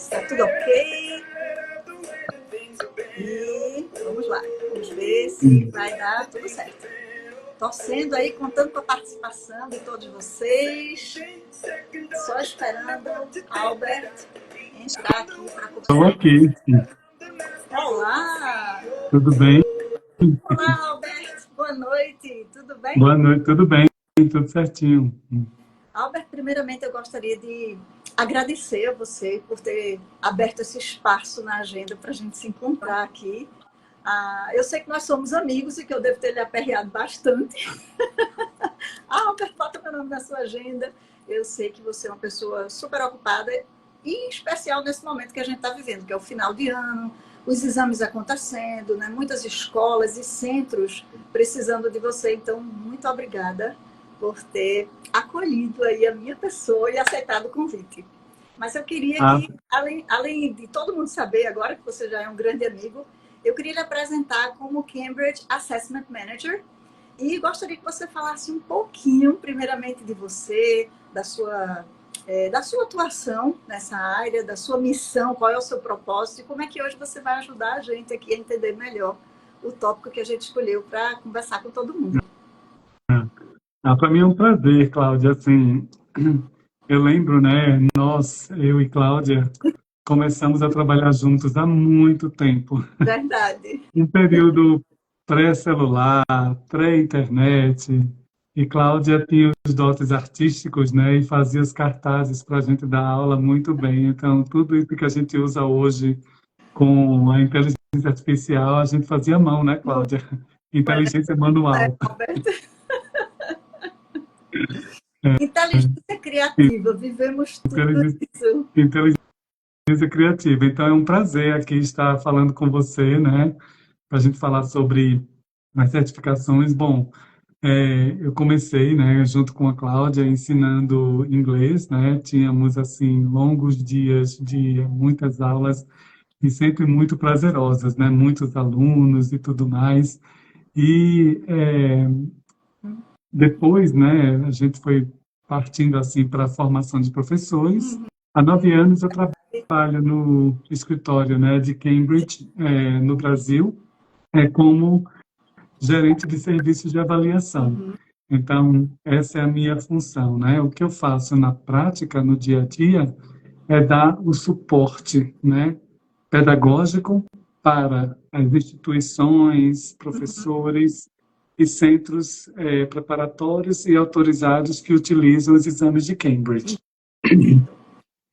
Está tudo ok? E vamos lá, vamos ver se vai dar tudo certo. Torcendo aí, contando com a participação de todos vocês. Só esperando Albert entrar aqui para conversar. Estou aqui. Olá! Tudo bem? Olá, Albert! Boa noite! Tudo bem? Boa noite, tudo bem? Tudo certinho. Albert, primeiramente eu gostaria de agradecer a você por ter aberto esse espaço na agenda para a gente se encontrar aqui. Eu sei que nós somos amigos e que eu devo ter lhe aperreado bastante. Albert, bota meu nome na sua agenda. Eu sei que você é uma pessoa super ocupada e em especial nesse momento que a gente está vivendo, que é o final de ano, os exames acontecendo, né? Muitas escolas e centros precisando de você. Então, muito obrigada por ter acolhido aí a minha pessoa e aceitado o convite. Mas eu queria que, além de todo mundo saber agora que você já é um grande amigo, eu queria lhe apresentar como Cambridge Assessment Manager e gostaria que você falasse um pouquinho, primeiramente, de você, da sua atuação nessa área, da sua missão, qual é o seu propósito e como é que hoje você vai ajudar a gente aqui a entender melhor o tópico que a gente escolheu para conversar com todo mundo. Para mim é um prazer, Cláudia. Assim, eu lembro, né? Eu e Cláudia, começamos a trabalhar juntos há muito tempo. Verdade. Um período pré-celular, pré-internet. E Cláudia tinha os dotes artísticos, né? E fazia os cartazes para a gente dar aula muito bem. Então, tudo isso que a gente usa hoje com a inteligência artificial, a gente fazia à mão, né, Cláudia? Inteligência manual. Inteligência criativa, vivemos tudo isso. Inteligência criativa. Então, é um prazer aqui estar falando com você, né? Para a gente falar sobre as certificações. Bom, eu comecei, né, junto com a Cláudia, ensinando inglês, né? Tínhamos, assim, longos dias de muitas aulas e sempre muito prazerosas, né? Muitos alunos e tudo mais. E depois, né, a gente foi partindo assim para a formação de professores. Há 9 anos eu trabalho no escritório, né, de Cambridge, no Brasil, como gerente de serviços de avaliação. Então, essa é a minha função, né? O que eu faço na prática, no dia a dia, é dar o suporte, né, pedagógico para as instituições, professores e centros preparatórios e autorizados que utilizam os exames de Cambridge.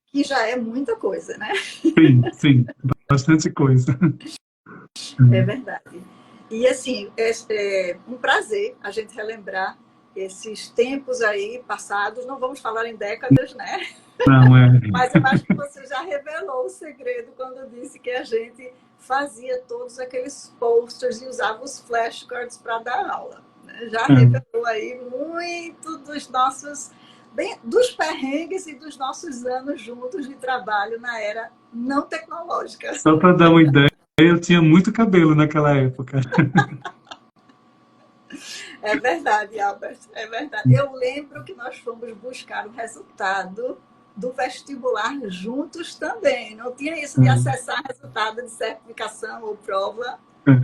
Que já é muita coisa, né? Sim, bastante coisa. É verdade. E assim, é um prazer a gente relembrar esses tempos aí passados. Não vamos falar em décadas, né? Não, Mas eu acho que você já revelou o segredo quando disse que a gente fazia todos aqueles posters e usava os flashcards para dar aula. Né? Já revelou aí muito dos perrengues e dos nossos anos juntos de trabalho na era não tecnológica. Só para dar uma ideia, eu tinha muito cabelo naquela época. É verdade, Albert, é verdade. Eu lembro que nós fomos buscar o resultado do vestibular juntos também. Não tinha isso de acessar resultado de certificação ou prova,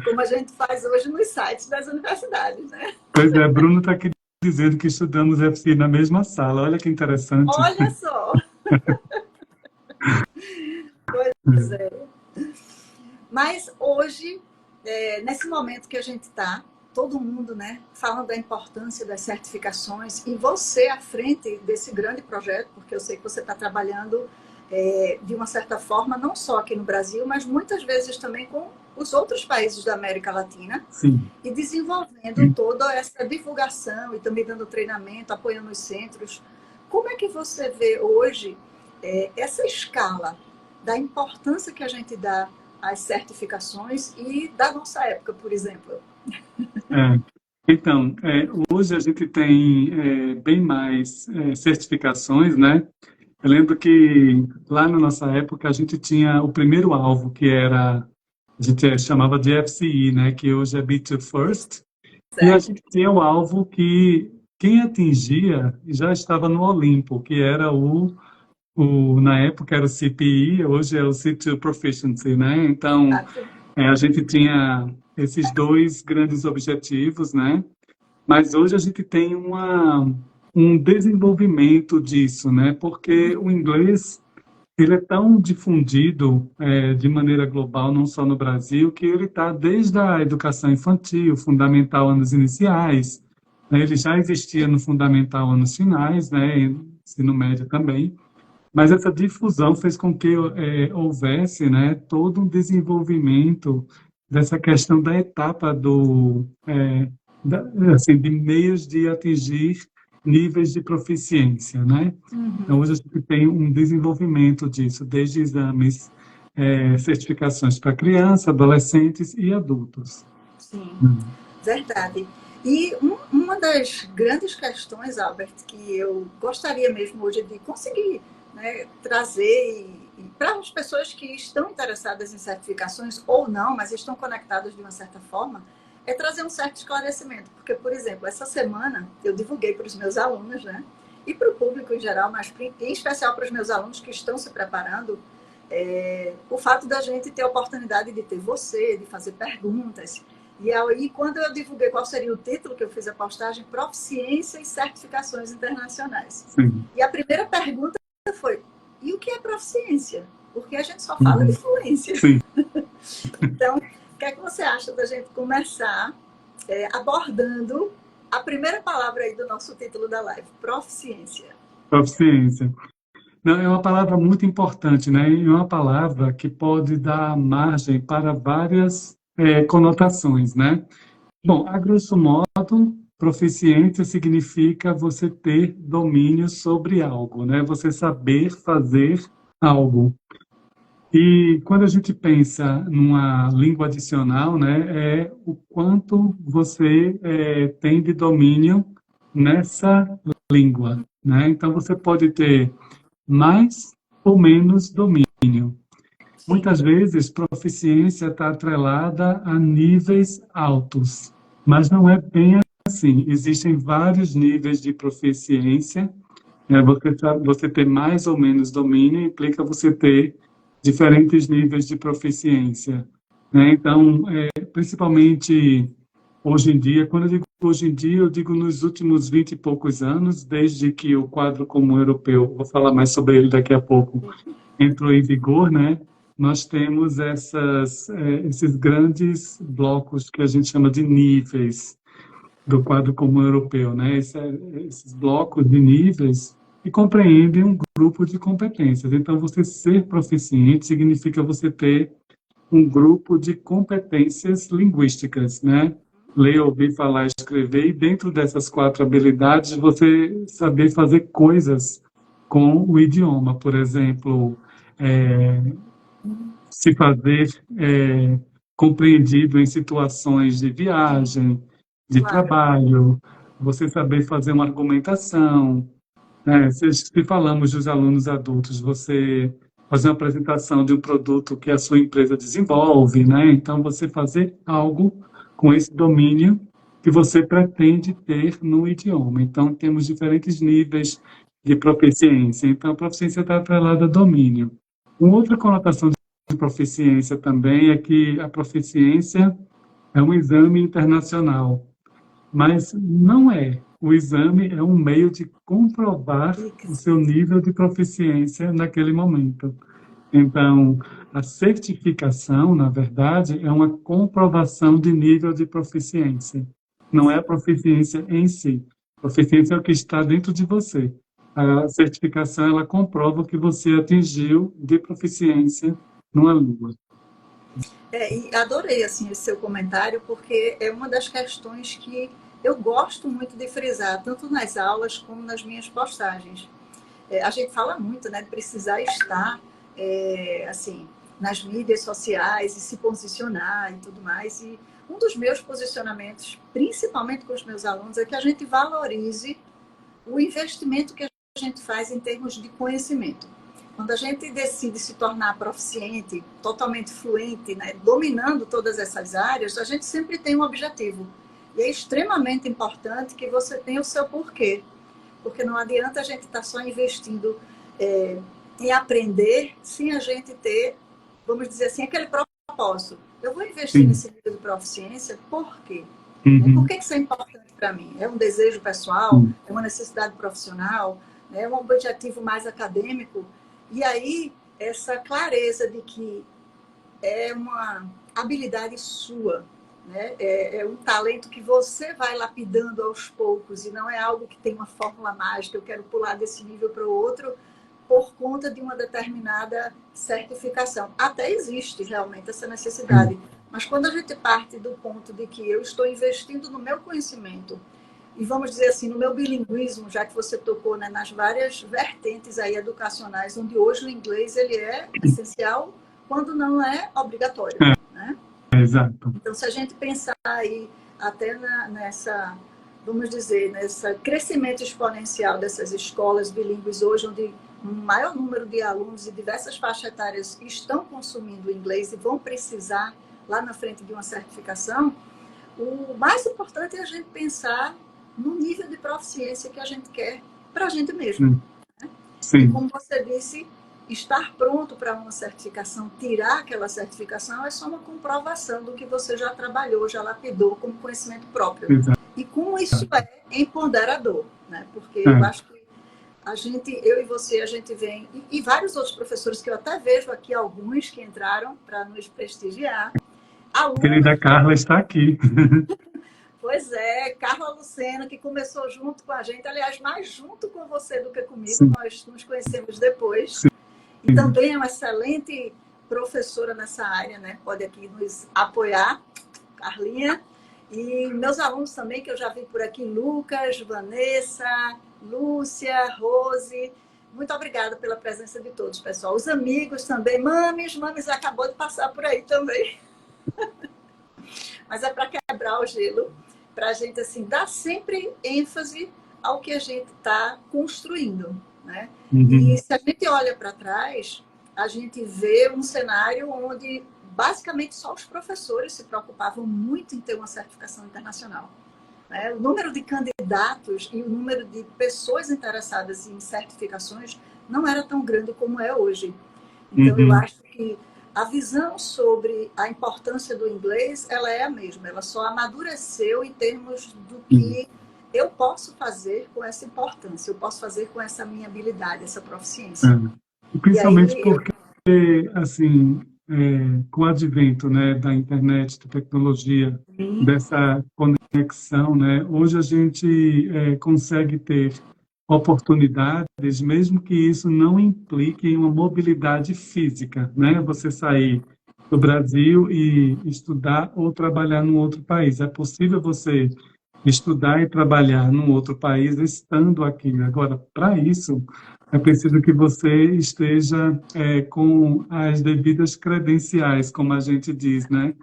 como a gente faz hoje nos sites das universidades, né? Pois é, Bruno está aqui dizendo que estudamos FCI na mesma sala. Olha que interessante. Olha só! Pois é. Mas hoje, nesse momento que a gente está, todo mundo, né, falando da importância das certificações e você à frente desse grande projeto, porque eu sei que você está trabalhando de uma certa forma, não só aqui no Brasil, mas muitas vezes também com os outros países da América Latina. Sim. E desenvolvendo toda essa divulgação e também dando treinamento, apoiando os centros. Como é que você vê hoje essa escala da importância que a gente dá às certificações e da nossa época, por exemplo? Então, hoje a gente tem bem mais certificações, né? Eu lembro que lá na nossa época a gente tinha o primeiro alvo, que era, a gente chamava de FCE, né? Que hoje é B2 First. Certo. E a gente tinha o alvo que quem atingia já estava no Olimpo, que era o na época era o CPE, hoje é o C2 Proficiency, né? Então, a gente tinha esses dois grandes objetivos, né? Mas hoje a gente tem um desenvolvimento disso, né? Porque o inglês ele é tão difundido de maneira global, não só no Brasil, que ele está desde a educação infantil, fundamental, anos iniciais, né? Ele já existia no fundamental, anos finais, né? E ensino médio também. Mas essa difusão fez com que houvesse, né, todo um desenvolvimento dessa questão da etapa assim, de meios de atingir níveis de proficiência, né? Então, hoje a gente tem um desenvolvimento disso, desde exames, certificações para crianças, adolescentes e adultos. Sim, verdade. E uma das grandes questões, Albert, que eu gostaria mesmo hoje de conseguir, né, trazer para as pessoas que estão interessadas em certificações ou não, mas estão conectadas de uma certa forma, é trazer um certo esclarecimento. Porque, por exemplo, essa semana eu divulguei para os meus alunos, né, e para o público em geral, mas em especial para os meus alunos que estão se preparando, o fato da gente ter a oportunidade de ter você, de fazer perguntas. E aí, quando eu divulguei qual seria o título que eu fiz a postagem, Proficiência e Certificações Internacionais. Sim. E a primeira pergunta foi, e o que é proficiência? Porque a gente só fala de fluência. Sim. Então, o que é que você acha da gente começar abordando a primeira palavra aí do nosso título da live, proficiência? Proficiência. Não, é uma palavra muito importante, né? E uma palavra que pode dar margem para várias conotações, né? Bom, a grosso modo, proficiência significa você ter domínio sobre algo, né? Você saber fazer algo. E quando a gente pensa numa língua adicional, né, é o quanto você tem de domínio nessa língua, né? Então você pode ter mais ou menos domínio. Muitas vezes, proficiência está atrelada a níveis altos, mas não é bem assim. Existem vários níveis de proficiência. Você ter mais ou menos domínio implica você ter diferentes níveis de proficiência, né? Então, principalmente hoje em dia, quando eu digo hoje em dia, eu digo nos últimos 20 e poucos anos, desde que o quadro comum europeu, vou falar mais sobre ele daqui a pouco, entrou em vigor, né? Nós temos esses grandes blocos que a gente chama de níveis do quadro comum europeu, né? Esses blocos de níveis que compreendem um grupo de competências. Então, você ser proficiente significa você ter um grupo de competências linguísticas, né? Ler, ouvir, falar, escrever, e dentro dessas 4 habilidades, você saber fazer coisas com o idioma. Por exemplo, se fazer compreendido em situações de viagem, de trabalho, você saber fazer uma argumentação, né? Se falamos dos alunos adultos, você fazer uma apresentação de um produto que a sua empresa desenvolve, né? Então, você fazer algo com esse domínio que você pretende ter no idioma. Então, temos diferentes níveis de proficiência. Então, a proficiência está atrelada a domínio. Uma outra conotação de proficiência também é que a proficiência é um exame internacional, mas não é. O exame é um meio de comprovar o seu nível de proficiência naquele momento. Então, a certificação, na verdade, é uma comprovação de nível de proficiência. Não é a proficiência em si. Proficiência é o que está dentro de você. A certificação, ela comprova o que você atingiu de proficiência numa língua. E adorei assim, esse seu comentário, porque é uma das questões que eu gosto muito de frisar, tanto nas aulas como nas minhas postagens. A gente fala muito, né, de precisar estar assim, nas mídias sociais e se posicionar e tudo mais. E um dos meus posicionamentos, principalmente com os meus alunos, é que a gente valorize o investimento que a gente faz em termos de conhecimento. Quando a gente decide se tornar proficiente, totalmente fluente, né, dominando todas essas áreas, a gente sempre tem um objetivo. E é extremamente importante que você tenha o seu porquê. Porque não adianta a gente estar só investindo em aprender sem a gente ter, vamos dizer assim, aquele propósito. Eu vou investir nesse nível de proficiência, por quê? Por que isso é importante para mim? É um desejo pessoal? É uma necessidade profissional? É um objetivo mais acadêmico? E aí, essa clareza de que é uma habilidade sua, né? É um talento que você vai lapidando aos poucos e não é algo que tem uma fórmula mágica, eu quero pular desse nível para o outro por conta de uma determinada certificação. Até existe realmente essa necessidade, mas quando a gente parte do ponto de que eu estou investindo no meu conhecimento e vamos dizer assim, no meu bilinguismo, já que você tocou, né, nas várias vertentes aí educacionais, onde hoje o inglês ele é essencial quando não é obrigatório, né? Exato. Então, se a gente pensar aí até nessa, vamos dizer, nesse crescimento exponencial dessas escolas bilíngues hoje, onde um maior número de alunos de diversas faixas etárias estão consumindo inglês e vão precisar lá na frente de uma certificação, o mais importante é a gente pensar no nível de proficiência que a gente quer para a gente mesmo. Né? E como você disse, estar pronto para uma certificação, tirar aquela certificação, é só uma comprovação do que você já trabalhou, já lapidou como conhecimento próprio. Exato. E como isso é empoderador, né? Porque eu acho que a gente, eu e você, a gente vem, e vários outros professores que eu até vejo aqui, alguns que entraram para nos prestigiar. A querida Carla está aqui. Pois é, Carla Lucena, que começou junto com a gente, aliás, mais junto com você do que comigo, Sim. Nós nos conhecemos depois. Sim. E também é uma excelente professora nessa área, né? Pode aqui nos apoiar, Carlinha. E meus alunos também, que eu já vi por aqui, Lucas, Vanessa, Lúcia, Rose. Muito obrigada pela presença de todos, pessoal. Os amigos também, Mames acabou de passar por aí também. Mas é para quebrar o gelo, para a gente assim, dar sempre ênfase ao que a gente está construindo. Né? E se a gente olha para trás, a gente vê um cenário onde basicamente só os professores se preocupavam muito em ter uma certificação internacional. Né? O número de candidatos e o número de pessoas interessadas em certificações não era tão grande como é hoje. Então, eu acho que a visão sobre a importância do inglês, ela é a mesma, ela só amadureceu em termos do que eu posso fazer com essa importância, eu posso fazer com essa minha habilidade, essa proficiência. Principalmente porque, assim, com o advento, né, da internet, da tecnologia, dessa conexão, né, hoje a gente consegue ter oportunidades, mesmo que isso não implique em uma mobilidade física, né? Você sair do Brasil e estudar ou trabalhar num outro país. É possível você estudar e trabalhar num outro país estando aqui. Agora, para isso, é preciso que você esteja com as devidas credenciais, como a gente diz, né?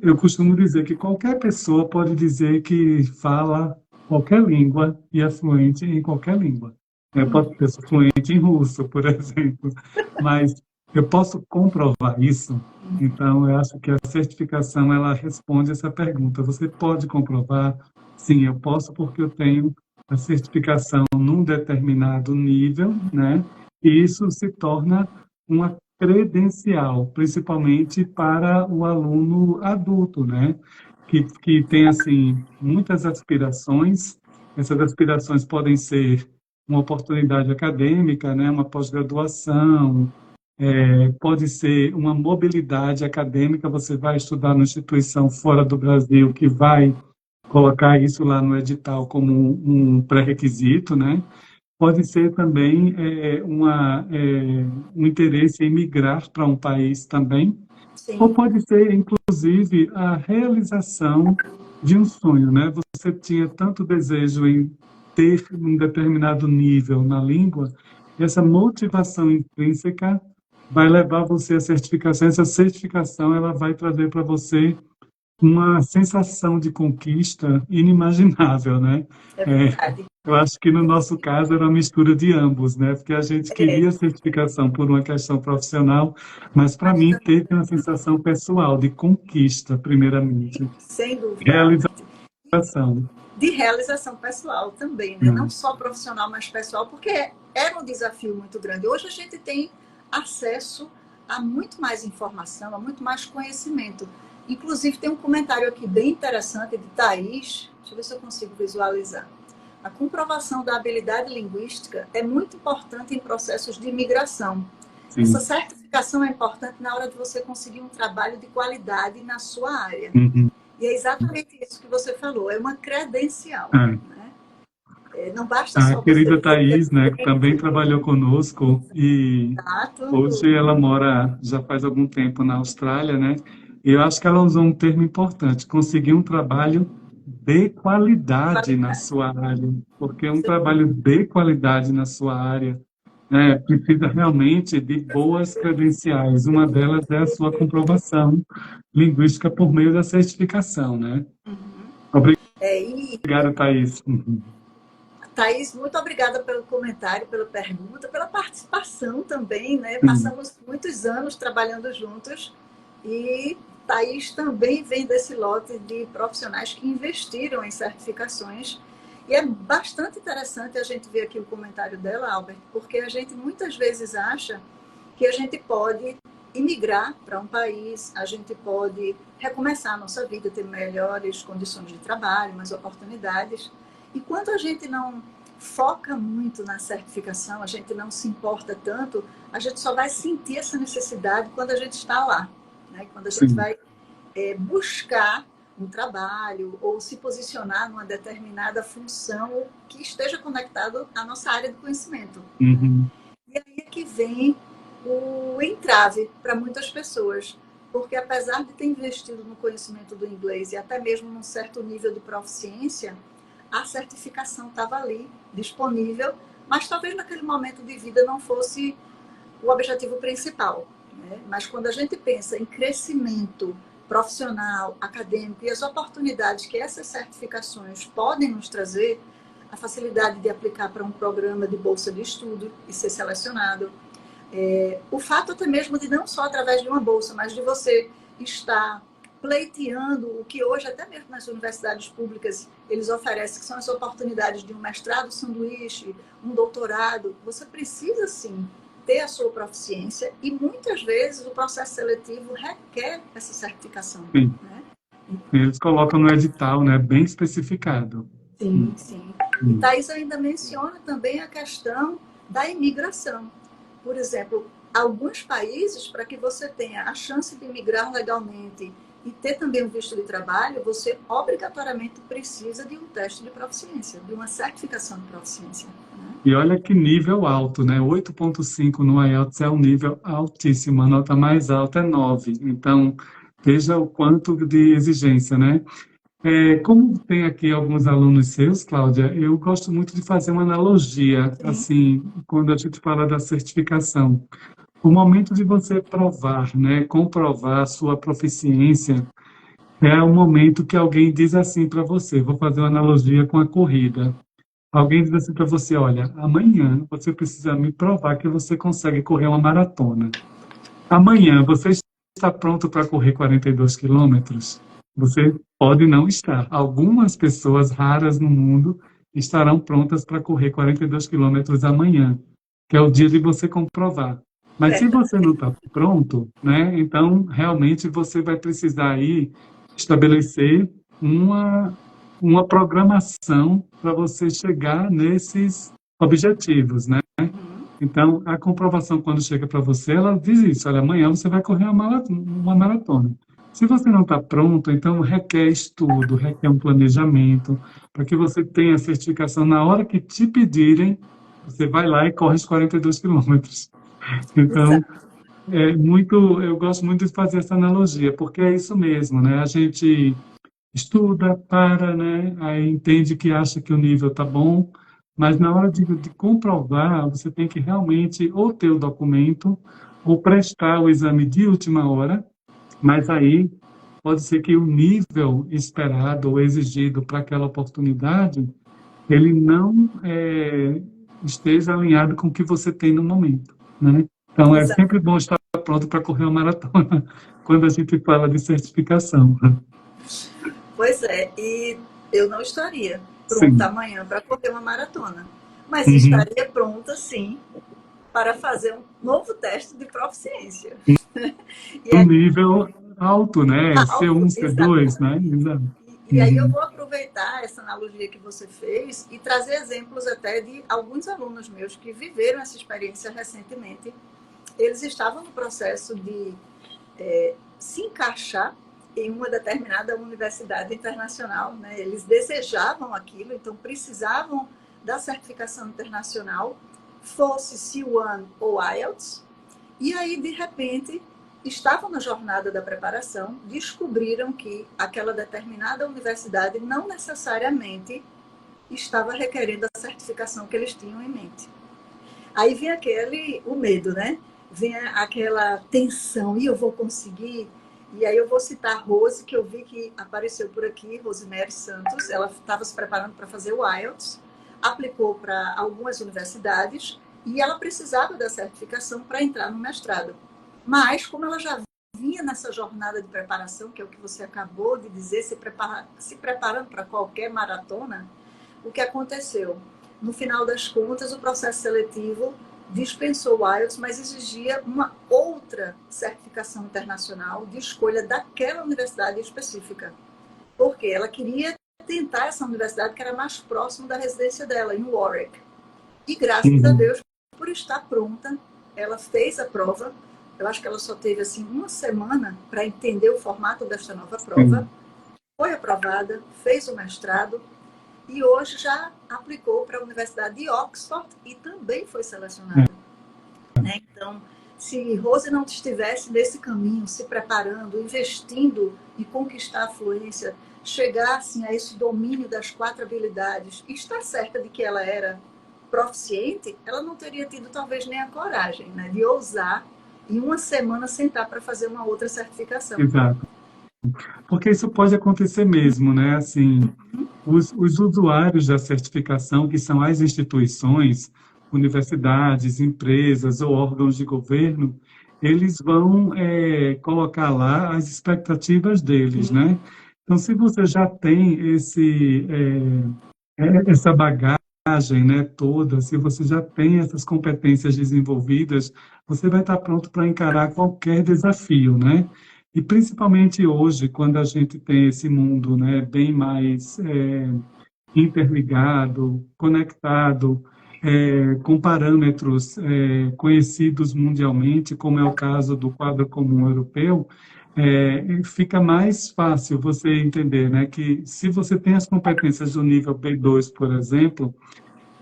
Eu costumo dizer que qualquer pessoa pode dizer que fala qualquer língua e é fluente em qualquer língua. Eu posso ser fluente em russo, por exemplo, mas eu posso comprovar isso. Então, eu acho que a certificação, ela responde essa pergunta. Você pode comprovar? Sim, eu posso porque eu tenho a certificação num determinado nível, né? E isso se torna uma credencial, principalmente para o aluno adulto, né? Que tem, assim, muitas aspirações. Essas aspirações podem ser uma oportunidade acadêmica, né? Uma pós-graduação, pode ser uma mobilidade acadêmica, você vai estudar numa instituição fora do Brasil que vai colocar isso lá no edital como um pré-requisito, né? Pode ser também um interesse em migrar para um país também, Sim. ou pode ser, inclusive, a realização de um sonho, né? Você tinha tanto desejo em ter um determinado nível na língua, e essa motivação intrínseca vai levar você à certificação. Essa certificação ela vai trazer para você uma sensação de conquista inimaginável, né? É verdade. Eu acho que no nosso caso era uma mistura de ambos, né? Porque a gente queria certificação por uma questão profissional, mas para mim teve uma sensação pessoal de conquista, primeiramente. Sem dúvida. Realização. de realização pessoal também, né? Não só profissional, mas pessoal, porque era um desafio muito grande. Hoje a gente tem acesso a muito mais informação, a muito mais conhecimento. Inclusive, tem um comentário aqui bem interessante de Thaís, deixa eu ver se eu consigo visualizar. A comprovação da habilidade linguística é muito importante em processos de imigração. Sim. Essa certificação é importante na hora de você conseguir um trabalho de qualidade na sua área. Uhum. E é exatamente isso que você falou, é uma credencial. Né? Não basta só a querida você... Thaís, né, que também trabalhou conosco e hoje ela mora, já faz algum tempo na Austrália, né? E eu acho que ela usou um termo importante, conseguir um trabalho de qualidade na sua área, porque um trabalho de qualidade na sua área, né, precisa realmente de boas credenciais. Uma delas é a sua comprovação linguística por meio da certificação, né? Uhum. Obrigado, Thaís. Thaís, muito obrigada pelo comentário, pela pergunta, pela participação também, né? Passamos muitos anos trabalhando juntos e Thaís também vem desse lote de profissionais que investiram em certificações. E é bastante interessante a gente ver aqui o comentário dela, Albert, porque a gente muitas vezes acha que a gente pode imigrar para um país, a gente pode recomeçar a nossa vida, ter melhores condições de trabalho, mais oportunidades. E quando a gente não foca muito na certificação, a gente não se importa tanto, a gente só vai sentir essa necessidade quando a gente está lá, né? Quando a gente vai buscar um trabalho ou se posicionar numa determinada função que esteja conectado à nossa área de conhecimento. Uhum. E aí é que vem o entrave para muitas pessoas, porque apesar de ter investido no conhecimento do inglês e até mesmo num certo nível de proficiência, a certificação estava ali, disponível, mas talvez naquele momento de vida não fosse o objetivo principal. Né? Mas quando a gente pensa em crescimento profissional, acadêmico e as oportunidades que essas certificações podem nos trazer, a facilidade de aplicar para um programa de bolsa de estudo e ser selecionado, o fato até mesmo de não só através de uma bolsa, mas de você estar pleiteando o que hoje, até mesmo nas universidades públicas, eles oferecem, que são as oportunidades de um mestrado sanduíche, um doutorado. Você precisa, sim, ter a sua proficiência e, muitas vezes, o processo seletivo requer essa certificação. Sim. Né? Eles colocam no edital, né, bem especificado. Sim, sim. E Thaís ainda menciona também a questão da imigração. Por exemplo, alguns países, para que você tenha a chance de imigrar legalmente e ter também um visto de trabalho, você obrigatoriamente precisa de um teste de proficiência, de uma certificação de proficiência. Né? E olha que nível alto, né? 8,5 no IELTS é um nível altíssimo, a nota mais alta é 9. Então, veja o quanto de exigência, né? Como tem aqui alguns alunos seus, Cláudia, eu gosto muito de fazer uma analogia, assim, quando a gente fala da certificação. O momento de você provar, né, comprovar a sua proficiência, é o momento que alguém diz assim para você, vou fazer uma analogia com a corrida. Alguém diz assim para você, olha, amanhã você precisa me provar que você consegue correr uma maratona. Amanhã você está pronto para correr 42 quilômetros? Você pode não estar. Algumas pessoas raras no mundo estarão prontas para correr 42 quilômetros amanhã, que é o dia de você comprovar. Mas se você não está pronto, né, então realmente você vai precisar aí estabelecer uma programação para você chegar nesses objetivos, né? Então, a comprovação, quando chega para você, ela diz isso, olha, amanhã você vai correr uma maratona. Se você não está pronto, então requer estudo, requer um planejamento, para que você tenha a certificação na hora que te pedirem, você vai lá e corre os 42 quilômetros. Então, eu gosto muito de fazer essa analogia, porque é isso mesmo, né? A gente estuda, né? Aí entende que acha que o nível está bom, mas na hora de comprovar, você tem que realmente ou ter o documento ou prestar o exame de última hora, mas aí pode ser que o nível esperado ou exigido para aquela oportunidade, ele não esteja alinhado com o que você tem no momento, né? Então, é sempre bom estar pronto para correr uma maratona quando a gente fala de certificação. Pois é, e eu não estaria Sim. pronta amanhã para correr uma maratona, mas Uhum. estaria pronta, sim, para fazer um novo teste de proficiência. E Um aí, nível alto, né? C1, C2, exatamente. né? Exato. E aí eu Uhum. vou aproveitar essa analogia que você fez e trazer exemplos até de alguns alunos meus que viveram essa experiência recentemente. Eles estavam no processo de se encaixar em uma determinada universidade internacional, né? Eles desejavam aquilo, então precisavam da certificação internacional, fosse C1 ou IELTS, e aí, de repente, estavam na jornada da preparação, descobriram que aquela determinada universidade não necessariamente estava requerendo a certificação que eles tinham em mente. Aí vem o medo, né? Vem aquela tensão, e eu vou conseguir? E aí eu vou citar a Rose, que eu vi que apareceu por aqui, Rosemary Santos, ela estava se preparando para fazer o IELTS, aplicou para algumas universidades, e ela precisava da certificação para entrar no mestrado. Mas, como ela já vinha nessa jornada de preparação, que é o que você acabou de dizer, se preparando para qualquer maratona, o que aconteceu? No final das contas, o processo seletivo dispensou o IELTS, mas exigia uma outra certificação internacional de escolha daquela universidade específica. Porque ela queria tentar essa universidade que era mais próximo da residência dela, em Warwick. E graças a Uhum. Deus, por estar pronta, ela fez a prova. Eu acho que ela só teve assim uma semana para entender o formato desta nova prova. Sim. Foi aprovada, fez o mestrado e hoje já aplicou para a Universidade de Oxford e também foi selecionada. Né? Então, se Rose não estivesse nesse caminho, se preparando, investindo em conquistar a fluência, chegar assim, a esse domínio das 4 habilidades, e estar certa de que ela era proficiente, ela não teria tido talvez nem a coragem, né, de ousar em uma semana sentar para fazer uma outra certificação. Exato. Porque isso pode acontecer mesmo, né? Assim, os usuários da certificação, que são as instituições, universidades, empresas ou órgãos de governo, eles vão colocar lá as expectativas deles, né? Então, se você já tem essa bagagem, né, toda, se você já tem essas competências desenvolvidas, você vai estar pronto para encarar qualquer desafio, né? E principalmente hoje, quando a gente tem esse mundo, né, bem mais interligado, conectado, com parâmetros conhecidos mundialmente, como é o caso do quadro comum europeu, fica mais fácil você entender, né, que se você tem as competências do nível B2, por exemplo,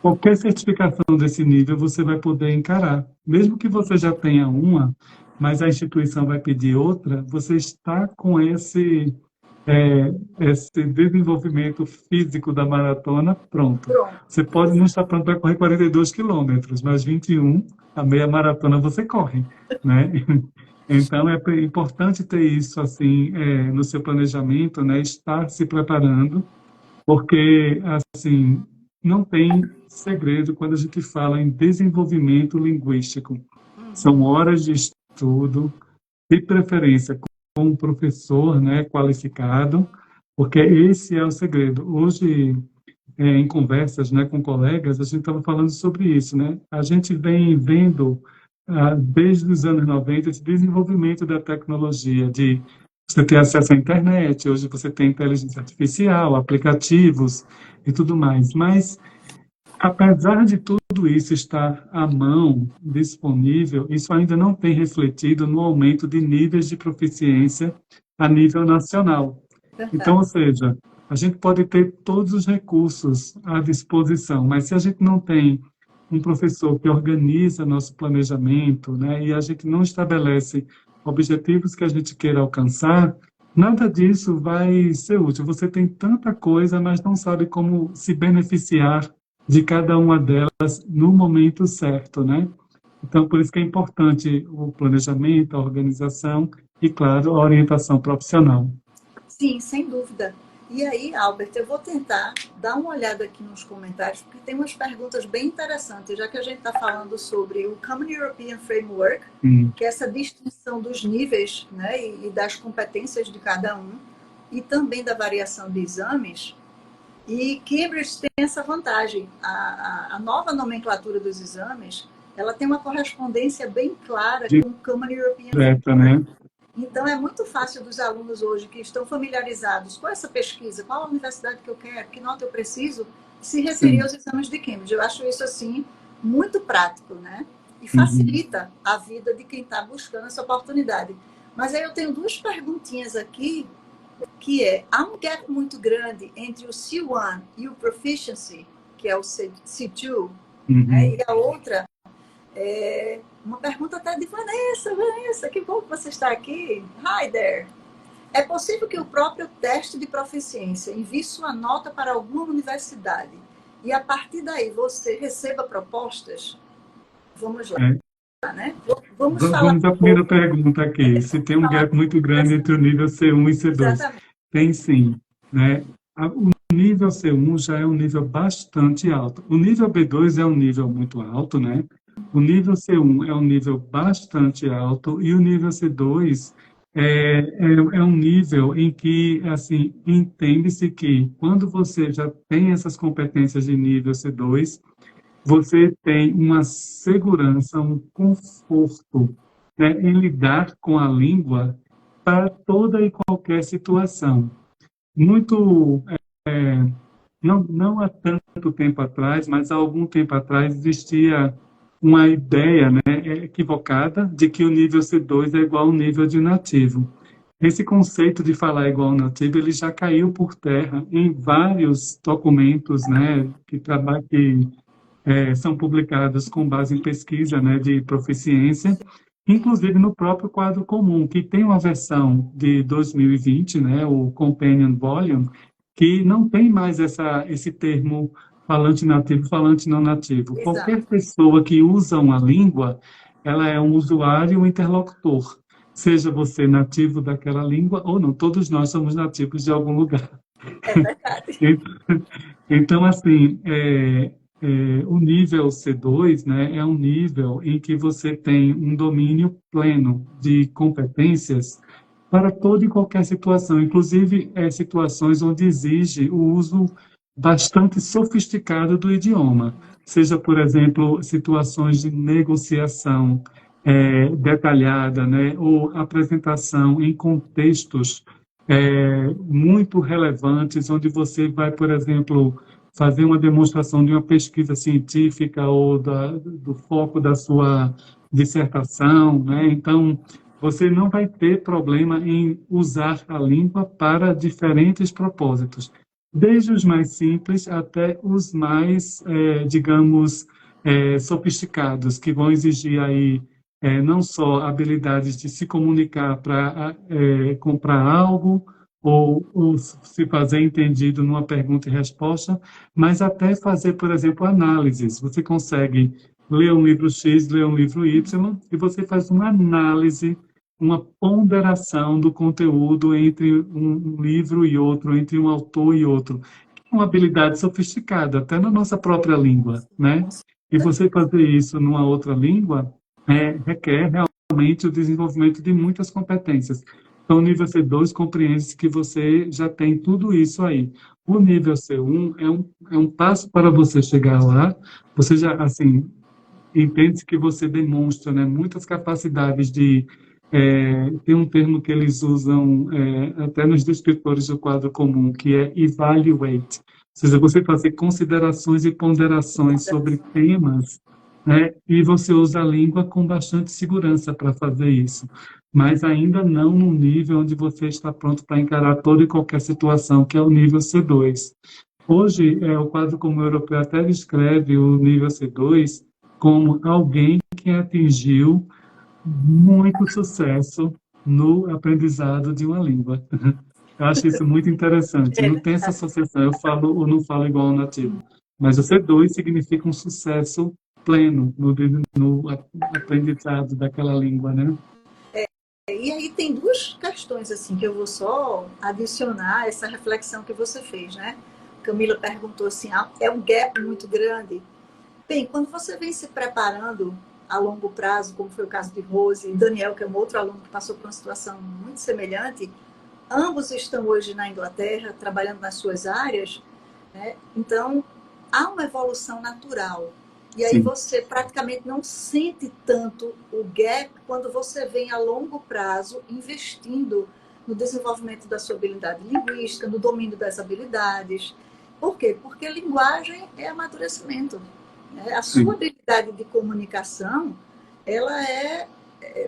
qualquer certificação desse nível você vai poder encarar. Mesmo que você já tenha uma, mas a instituição vai pedir outra, você está com esse desenvolvimento físico da maratona pronto. Pronto. Você pode não estar pronto para correr 42 quilômetros, mas 21, a meia maratona você corre, né? Então, é importante ter isso assim no seu planejamento, né? Estar se preparando, porque assim não tem segredo quando a gente fala em desenvolvimento linguístico. São horas de estudo, de preferência com um professor, né, qualificado, porque esse é o segredo. Hoje, em conversas, né, com colegas, a gente estava falando sobre isso, né? A gente vem vendo desde os anos 90 esse desenvolvimento da tecnologia, de você ter acesso à internet, hoje você tem inteligência artificial, aplicativos e tudo mais. Mas, apesar de tudo isso estar à mão, disponível, isso ainda não tem refletido no aumento de níveis de proficiência a nível nacional. Então, ou seja, a gente pode ter todos os recursos à disposição, mas se a gente não tem um professor que organiza nosso planejamento, né, e a gente não estabelece objetivos que a gente queira alcançar, nada disso vai ser útil. Você tem tanta coisa, mas não sabe como se beneficiar de cada uma delas no momento certo, né? Então, por isso que é importante o planejamento, a organização e, claro, a orientação profissional. Sim, sem dúvida. E aí, Albert, eu vou tentar dar uma olhada aqui nos comentários, porque tem umas perguntas bem interessantes, já que a gente está falando sobre o Common European Framework, que é essa distinção dos níveis, né, e das competências de cada um, e também da variação de exames. E Cambridge tem essa vantagem. A nova nomenclatura dos exames, ela tem uma correspondência bem clara com o Common European Direta, né? Então, é muito fácil dos alunos hoje que estão familiarizados com essa pesquisa, qual a universidade que eu quero, que nota eu preciso, se referir aos exames de Cambridge. Eu acho isso, assim, muito prático, né? E facilita a vida de quem está buscando essa oportunidade. Mas aí eu tenho duas perguntinhas aqui, que há um gap muito grande entre o C1 e o Proficiency, que é o C2, né? E a outra uma pergunta até de Vanessa, que bom que você está aqui. Hi there. É possível que o próprio teste de proficiência envie sua nota para alguma universidade e a partir daí você receba propostas? Vamos lá, né? Vamos à primeira pergunta aqui. Se tem um gap muito grande entre o nível C1 e C2. Exatamente. Tem sim, né? O nível C1 já é um nível bastante alto. O nível B2 é um nível muito alto, né? O nível C1 é um nível bastante alto e o nível C2 é um nível em que, assim, entende-se que quando você já tem essas competências de nível C2, você tem uma segurança, um conforto, né, em lidar com a língua para toda e qualquer situação. Muito, não há tanto tempo atrás, mas há algum tempo atrás existia uma ideia, né, equivocada de que o nível C2 é igual ao nível de nativo. Esse conceito de falar igual ao nativo, ele já caiu por terra em vários documentos, né, que são publicados com base em pesquisa, né, de proficiência, inclusive no próprio quadro comum, que tem uma versão de 2020, né, o Companion Volume, que não tem mais esse termo falante nativo, falante não nativo. Exato. Qualquer pessoa que usa uma língua, ela é um usuário e um interlocutor, seja você nativo daquela língua ou não. Todos nós somos nativos de algum lugar. É verdade. Então, assim, o nível C2, né, é um nível em que você tem um domínio pleno de competências para toda e qualquer situação, inclusive situações onde exige o uso bastante sofisticado do idioma, seja, por exemplo, situações de negociação detalhada, né, ou apresentação em contextos muito relevantes, onde você vai, por exemplo, fazer uma demonstração de uma pesquisa científica ou do foco da sua dissertação, né? Então, você não vai ter problema em usar a língua para diferentes propósitos, desde os mais simples até os mais, digamos, sofisticados, que vão exigir aí não só habilidades de se comunicar para comprar algo ou se fazer entendido numa pergunta e resposta, mas até fazer, por exemplo, análises. Você consegue ler um livro X, ler um livro Y, e você faz uma análise, uma ponderação do conteúdo entre um livro e outro, entre um autor e outro. Uma habilidade sofisticada, até na nossa própria língua, né? E você fazer isso numa outra língua requer realmente o desenvolvimento de muitas competências. Então, o nível C2 compreende que você já tem tudo isso aí. O nível C1 é um passo para você chegar lá. Você já, assim, entende que você demonstra, né, muitas capacidades de... tem um termo que eles usam até nos descritores do quadro comum, que é evaluate. Ou seja, você fazer considerações e ponderações sobre temas, né, e você usa a língua com bastante segurança para fazer isso, mas ainda não no nível onde você está pronto para encarar toda e qualquer situação, que é o nível C2. Hoje, o quadro comum europeu até descreve o nível C2 como alguém que atingiu muito sucesso no aprendizado de uma língua. Eu acho isso muito interessante. Não tem essa associação, eu falo ou não falo igual ao nativo. Mas o C2 significa um sucesso pleno no aprendizado daquela língua, né? E aí tem duas questões assim que eu vou só adicionar essa reflexão que você fez, né? Camila perguntou assim, é um gap muito grande? Bem, quando você vem se preparando a longo prazo, como foi o caso de Rose e Daniel, que é um outro aluno que passou por uma situação muito semelhante, ambos estão hoje na Inglaterra, trabalhando nas suas áreas. Então, há uma evolução natural. E aí Sim. você praticamente não sente tanto o gap quando você vem a longo prazo investindo no desenvolvimento da sua habilidade linguística, no domínio das habilidades. Por quê? Porque linguagem é amadurecimento. A sua habilidade de comunicação, ela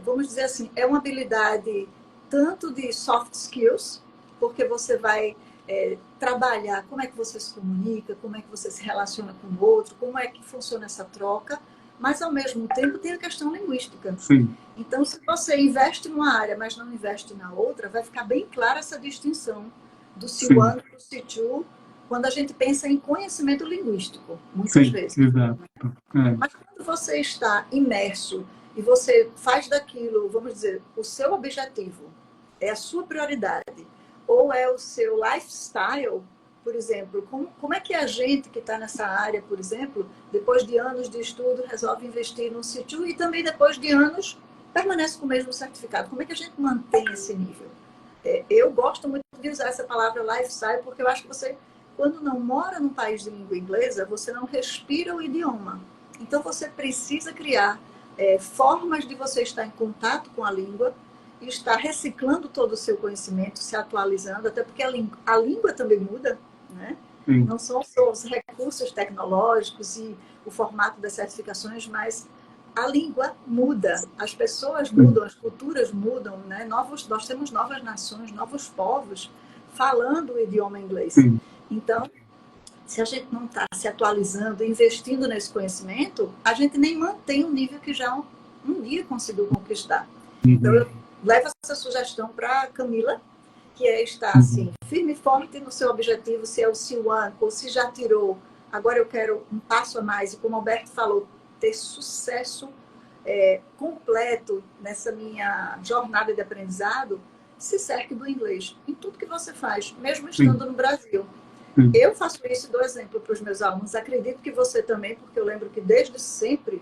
vamos dizer assim, é uma habilidade tanto de soft skills, porque você vai trabalhar como é que você se comunica, como é que você se relaciona com o outro, como é que funciona essa troca, mas ao mesmo tempo tem a questão linguística. Sim. Então, se você investe numa área, mas não investe na outra, vai ficar bem clara essa distinção do C1 para o C2, quando a gente pensa em conhecimento linguístico, muitas vezes. Exato. Mas quando você está imerso e você faz daquilo, vamos dizer, o seu objetivo, é a sua prioridade, ou é o seu lifestyle, por exemplo, como é que a gente que está nessa área, por exemplo, depois de anos de estudo, resolve investir no C2 e também depois de anos permanece com o mesmo certificado? Como é que a gente mantém esse nível? Eu gosto muito de usar essa palavra lifestyle porque eu acho que você, quando não mora num país de língua inglesa, você não respira o idioma. Então você precisa criar formas de você estar em contato com a língua e estar reciclando todo o seu conhecimento, se atualizando, até porque a língua também muda, né? Não são só os recursos tecnológicos e o formato das certificações, mas a língua muda, as pessoas mudam, as culturas mudam, né? Nós temos novas nações, novos povos falando o idioma inglês. Então, se a gente não está se atualizando, investindo nesse conhecimento, a gente nem mantém o nível que já um dia conseguiu conquistar. Então, eu levo essa sugestão para a Camila, que é estar assim, firme e forte no seu objetivo, se é o C1 ou se já tirou, agora eu quero um passo a mais, e como o Alberto falou, ter sucesso completo nessa minha jornada de aprendizado, se cerque do inglês em tudo que você faz, mesmo estando no Brasil. Eu faço isso e dou exemplo para os meus alunos. Acredito que você também, porque eu lembro que desde sempre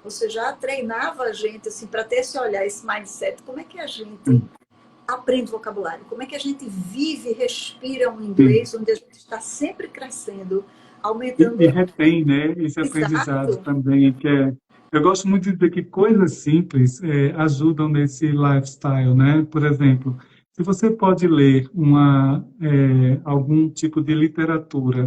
você já treinava a gente assim, para ter esse olhar, esse mindset. Como é que a gente aprende vocabulário? Como é que a gente vive e respira um inglês onde a gente está sempre crescendo, aumentando... E retém, né, esse aprendizado também, eu gosto muito de dizer que coisas simples ajudam nesse lifestyle, né? Por exemplo, se você pode ler algum tipo de literatura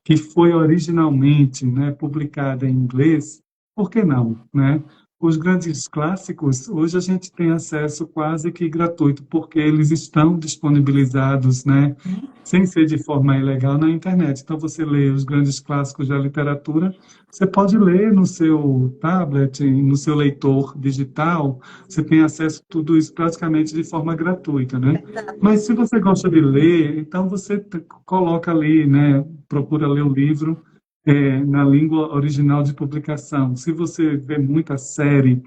que foi originalmente, né, publicada em inglês, por que não, né? Os grandes clássicos, hoje a gente tem acesso quase que gratuito, porque eles estão disponibilizados, né, sem ser de forma ilegal na internet. Então, você lê os grandes clássicos da literatura, você pode ler no seu tablet, no seu leitor digital, você tem acesso a tudo isso praticamente de forma gratuita, né? Mas se você gosta de ler, então você coloca ali, né, procura ler o livro na língua original de publicação. Se você vê muita série,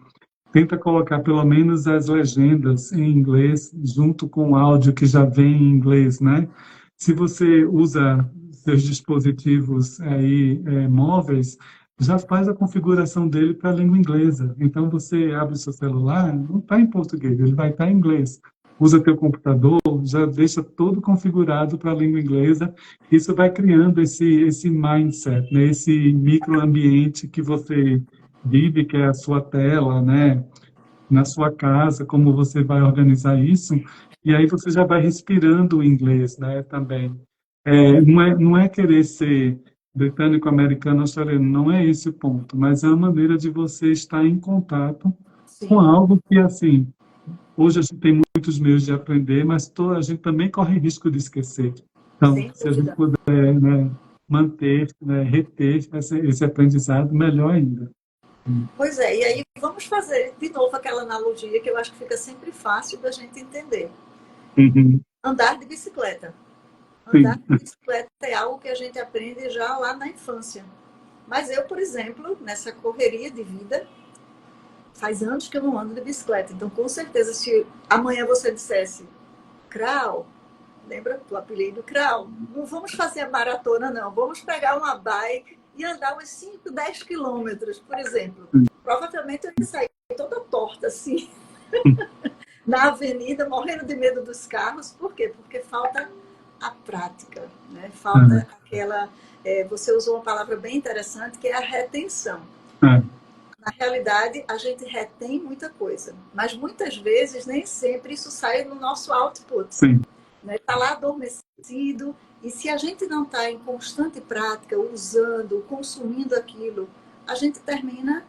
tenta colocar pelo menos as legendas em inglês junto com o áudio que já vem em inglês, né? Se você usa seus dispositivos aí móveis, já faz a configuração dele para a língua inglesa. Então você abre o seu celular, não está em português, ele vai estar em inglês. Usa teu computador, já deixa todo configurado para a língua inglesa. Isso vai criando esse mindset, né? Esse microambiente que você vive, que é a sua tela, né? Na sua casa, como você vai organizar isso, e aí você já vai respirando o inglês, né? Também. Não é querer ser britânico, americano, australiano, não é esse o ponto, mas é a maneira de você estar em contato com algo que, assim, hoje a gente tem muitos meios de aprender, mas a gente também corre risco de esquecer. Então, se a gente puder, né, manter, né, reter esse aprendizado, melhor ainda. Pois é, e aí vamos fazer de novo aquela analogia que eu acho que fica sempre fácil da gente entender. Andar de bicicleta. Andar de bicicleta é algo que a gente aprende já lá na infância. Mas eu, por exemplo, nessa correria de vida, faz anos que eu não ando de bicicleta. Então, com certeza, se amanhã você dissesse, Krau, lembra do apelido Krau? Não vamos fazer a maratona, não. Vamos pegar uma bike e andar uns 5, 10 quilômetros, por exemplo. Provavelmente eu ia sair toda torta, assim, na avenida, morrendo de medo dos carros. Por quê? Porque falta a prática, né? Falta você usou uma palavra bem interessante, que é a retenção. É, Na realidade, a gente retém muita coisa, mas muitas vezes nem sempre isso sai no nosso output. sim, Né? Está lá adormecido, e se a gente não está em constante prática, usando, consumindo aquilo, a gente termina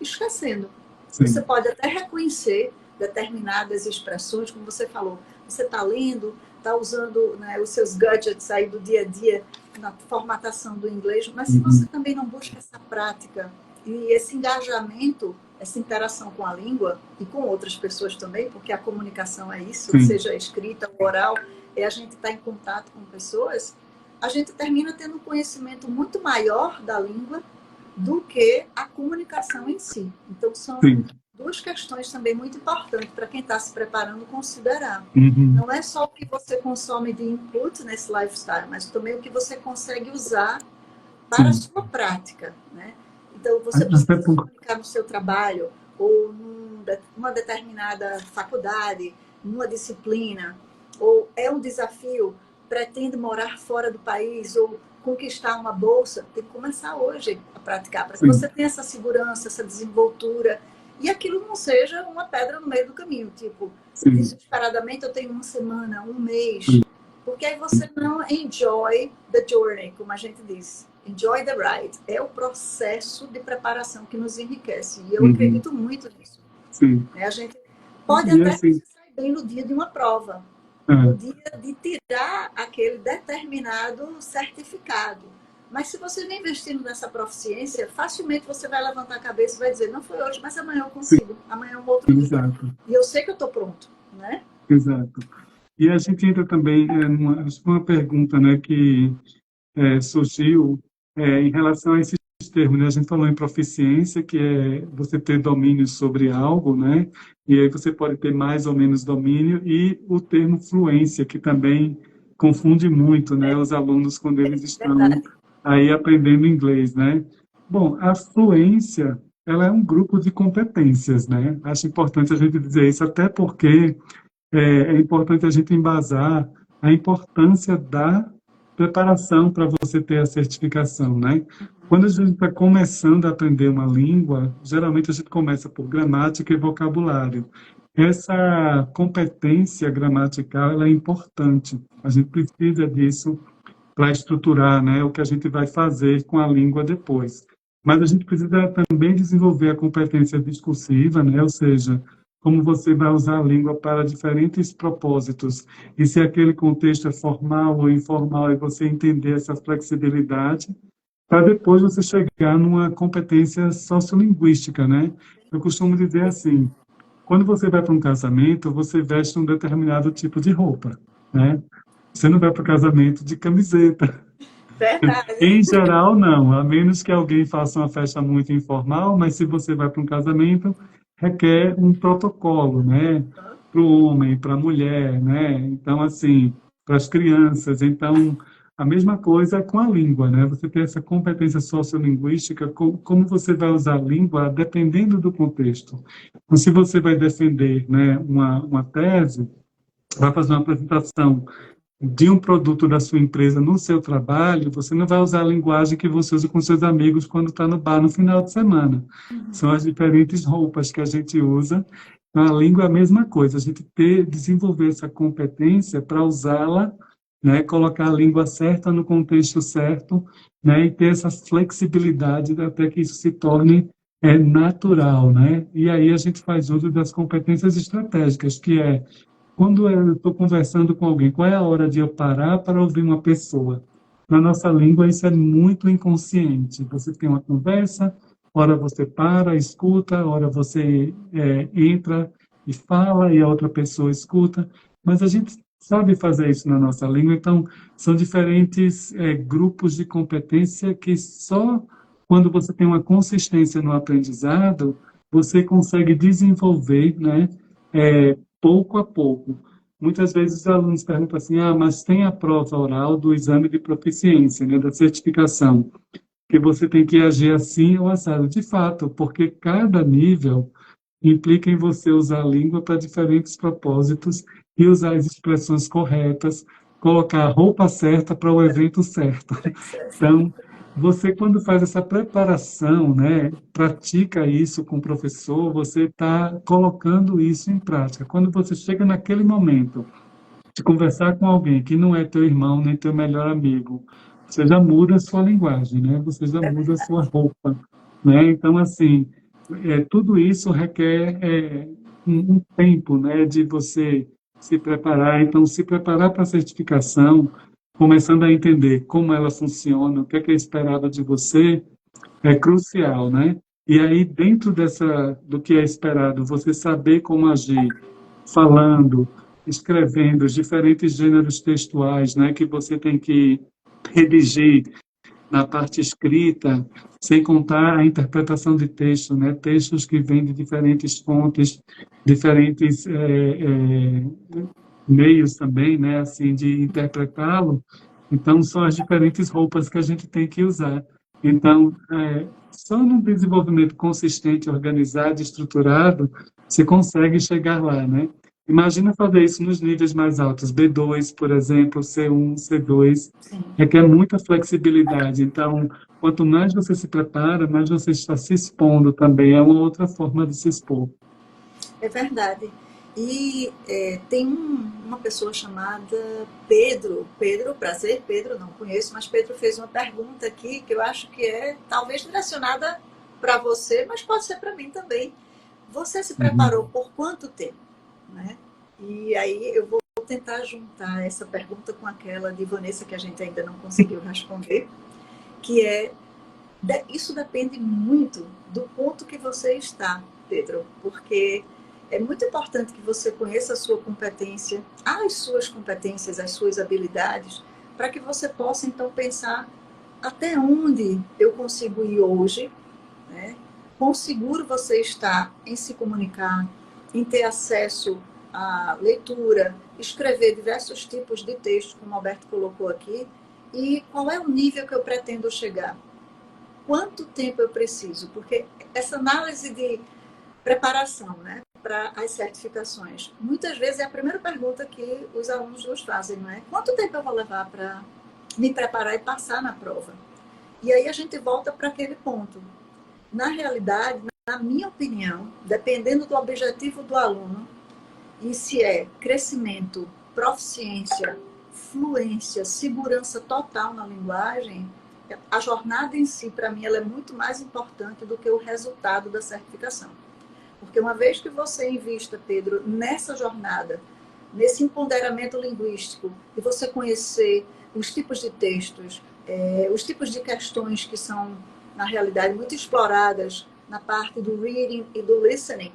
esquecendo. Você sim, pode até reconhecer determinadas expressões, como você falou, você está lendo, está usando, né, os seus gadgets aí do dia a dia na formatação do inglês, mas se você uhum, também não busca essa prática e esse engajamento, essa interação com a língua e com outras pessoas também, porque a comunicação é isso, sim, seja escrita ou oral, é a gente estar em contato com pessoas, a gente termina tendo um conhecimento muito maior da língua do que a comunicação em si. Então, são sim, duas questões também muito importantes para quem está se preparando considerar. uhum, Não é só o que você consome de input nesse lifestyle, mas também o que você consegue usar para a sim. sua prática, né? Então, você precisa Até se por, comunicar no seu trabalho ou numa determinada faculdade, numa disciplina, ou é um desafio, pretende morar fora do país ou conquistar uma bolsa, tem que começar hoje a praticar, para que sim, você tenha essa segurança, essa desenvoltura, e aquilo não seja uma pedra no meio do caminho, tipo, sim, desesperadamente eu tenho uma semana, um mês, sim, porque aí você não enjoy the journey, como a gente diz. Enjoy the ride. É o processo de preparação que nos enriquece. E eu uhum, acredito muito nisso. sim. A gente pode E até assim, se sair bem no dia de uma prova, no é, dia de tirar aquele determinado certificado. Mas se você vem investindo nessa proficiência, facilmente você vai levantar a cabeça e vai dizer, não foi hoje, mas amanhã eu sim, consigo. Amanhã é um outro dia. exato, E eu sei que eu estou pronto, né? exato. E a gente entra também acho que uma pergunta, né, que surgiu em relação a esses termos, né? A gente falou em proficiência, que é você ter domínio sobre algo, né? E aí você pode ter mais ou menos domínio, e o termo fluência, que também confunde muito, né, os alunos quando eles estão Verdade. aí aprendendo inglês, né? Bom, a fluência, ela é um grupo de competências, né? Acho importante a gente dizer isso, até porque é importante a gente embasar a importância da preparação para você ter a certificação, né? Quando a gente está começando a aprender uma língua, geralmente a gente começa por gramática e vocabulário. Essa competência gramatical, ela é importante. A gente precisa disso para estruturar, né, o que a gente vai fazer com a língua depois. Mas a gente precisa também desenvolver a competência discursiva, né, ou seja, como você vai usar a língua para diferentes propósitos. E se aquele contexto é formal ou informal, e você entender essa flexibilidade, para depois você chegar numa competência sociolinguística, né? Eu costumo dizer assim, quando você vai para um casamento, você veste um determinado tipo de roupa, né? Você não vai para o casamento de camiseta. Verdade. Em geral, não, a menos que alguém faça uma festa muito informal, mas se você vai para um casamento, requer um protocolo, né? Para o homem, para a mulher, né? Então, assim, para as crianças. Então, a mesma coisa com a língua, né? Você tem essa competência sociolinguística, como você vai usar a língua, dependendo do contexto. Então, se você vai defender, né, uma tese, vai fazer uma apresentação de um produto da sua empresa no seu trabalho, você não vai usar a linguagem que você usa com seus amigos quando está no bar no final de semana. São as diferentes roupas que a gente usa. Então, a língua é a mesma coisa, a gente desenvolver essa competência para usá-la, né, colocar a língua certa no contexto certo, né, e ter essa flexibilidade até que isso se torne natural, né? E aí a gente faz uso das competências estratégicas, que é quando eu estou conversando com alguém, qual é a hora de eu parar para ouvir uma pessoa? Na nossa língua, isso é muito inconsciente. Você tem uma conversa, hora você para, escuta, hora você entra e fala, e a outra pessoa escuta. Mas a gente sabe fazer isso na nossa língua, então são diferentes grupos de competência que só quando você tem uma consistência no aprendizado, você consegue desenvolver, né? Pouco a pouco. Muitas vezes os alunos perguntam assim, mas tem a prova oral do exame de proficiência, né, da certificação, que você tem que agir assim ou assado. De fato, porque cada nível implica em você usar a língua para diferentes propósitos e usar as expressões corretas, colocar a roupa certa para o evento certo. Então, você, quando faz essa preparação, né, pratica isso com o professor, você está colocando isso em prática. Quando você chega naquele momento de conversar com alguém que não é teu irmão nem teu melhor amigo, você já muda a sua linguagem, né? Você já É muda a sua verdade. roupa, né? Então, assim, tudo isso requer um tempo, né, de você se preparar. Então, se preparar para a certificação, começando a entender como ela funciona, o que é esperado de você, é crucial, né? E aí, dentro do que é esperado, você saber como agir, falando, escrevendo os diferentes gêneros textuais, né, que você tem que redigir na parte escrita, sem contar a interpretação de texto, né, textos que vêm de diferentes fontes, diferentes meios também, né, assim, de interpretá-lo. Então, são as diferentes roupas que a gente tem que usar. Então, só num desenvolvimento consistente, organizado, estruturado, você consegue chegar lá, né? Imagina fazer isso nos níveis mais altos, B2, por exemplo, C1, C2, Sim, requer muita flexibilidade. Então, quanto mais você se prepara, mais você está se expondo também. É uma outra forma de se expor. é verdade. E tem uma pessoa chamada Pedro. Pedro, prazer, Pedro, não conheço, mas Pedro fez uma pergunta aqui que eu acho que é talvez direcionada para você, mas pode ser para mim também. Você se Uhum. preparou por quanto tempo? Né? E aí eu vou tentar juntar essa pergunta com aquela de Vanessa que a gente ainda não conseguiu responder, que é isso depende muito do ponto que você está, Pedro, porque é muito importante que você conheça a sua competência, as suas competências, as suas habilidades, para que você possa então pensar até onde eu consigo ir hoje, né? Quão seguro você está em se comunicar, em ter acesso à leitura, escrever diversos tipos de textos, como o Alberto colocou aqui, e qual é o nível que eu pretendo chegar. Quanto tempo eu preciso? Porque essa análise de preparação, né, para as certificações, muitas vezes é a primeira pergunta que os alunos nos fazem, não é? Quanto tempo eu vou levar para me preparar e passar na prova? E aí a gente volta para aquele ponto. Na realidade, na minha opinião, dependendo do objetivo do aluno, e se é crescimento, proficiência, fluência, segurança total na linguagem, a jornada em si, para mim, ela é muito mais importante do que o resultado da certificação. Porque uma vez que você invista, Pedro, nessa jornada, nesse empoderamento linguístico, e você conhecer os tipos de textos, os tipos de questões que são, na realidade, muito exploradas na parte do reading e do listening,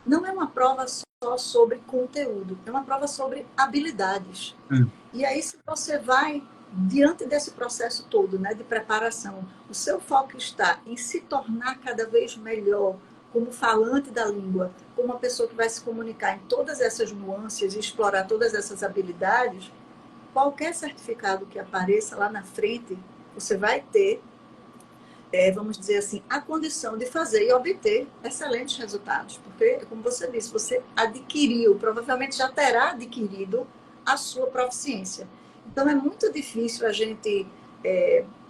não é uma prova só sobre conteúdo, é uma prova sobre habilidades. E aí, se você vai diante desse processo todo, né, de preparação, o seu foco está em se tornar cada vez melhor como falante da língua, como uma pessoa que vai se comunicar em todas essas nuances e explorar todas essas habilidades, qualquer certificado que apareça lá na frente, você vai ter, vamos dizer assim, a condição de fazer e obter excelentes resultados. Porque, como você disse, você adquiriu, provavelmente já terá adquirido a sua proficiência. Então, é muito difícil a gente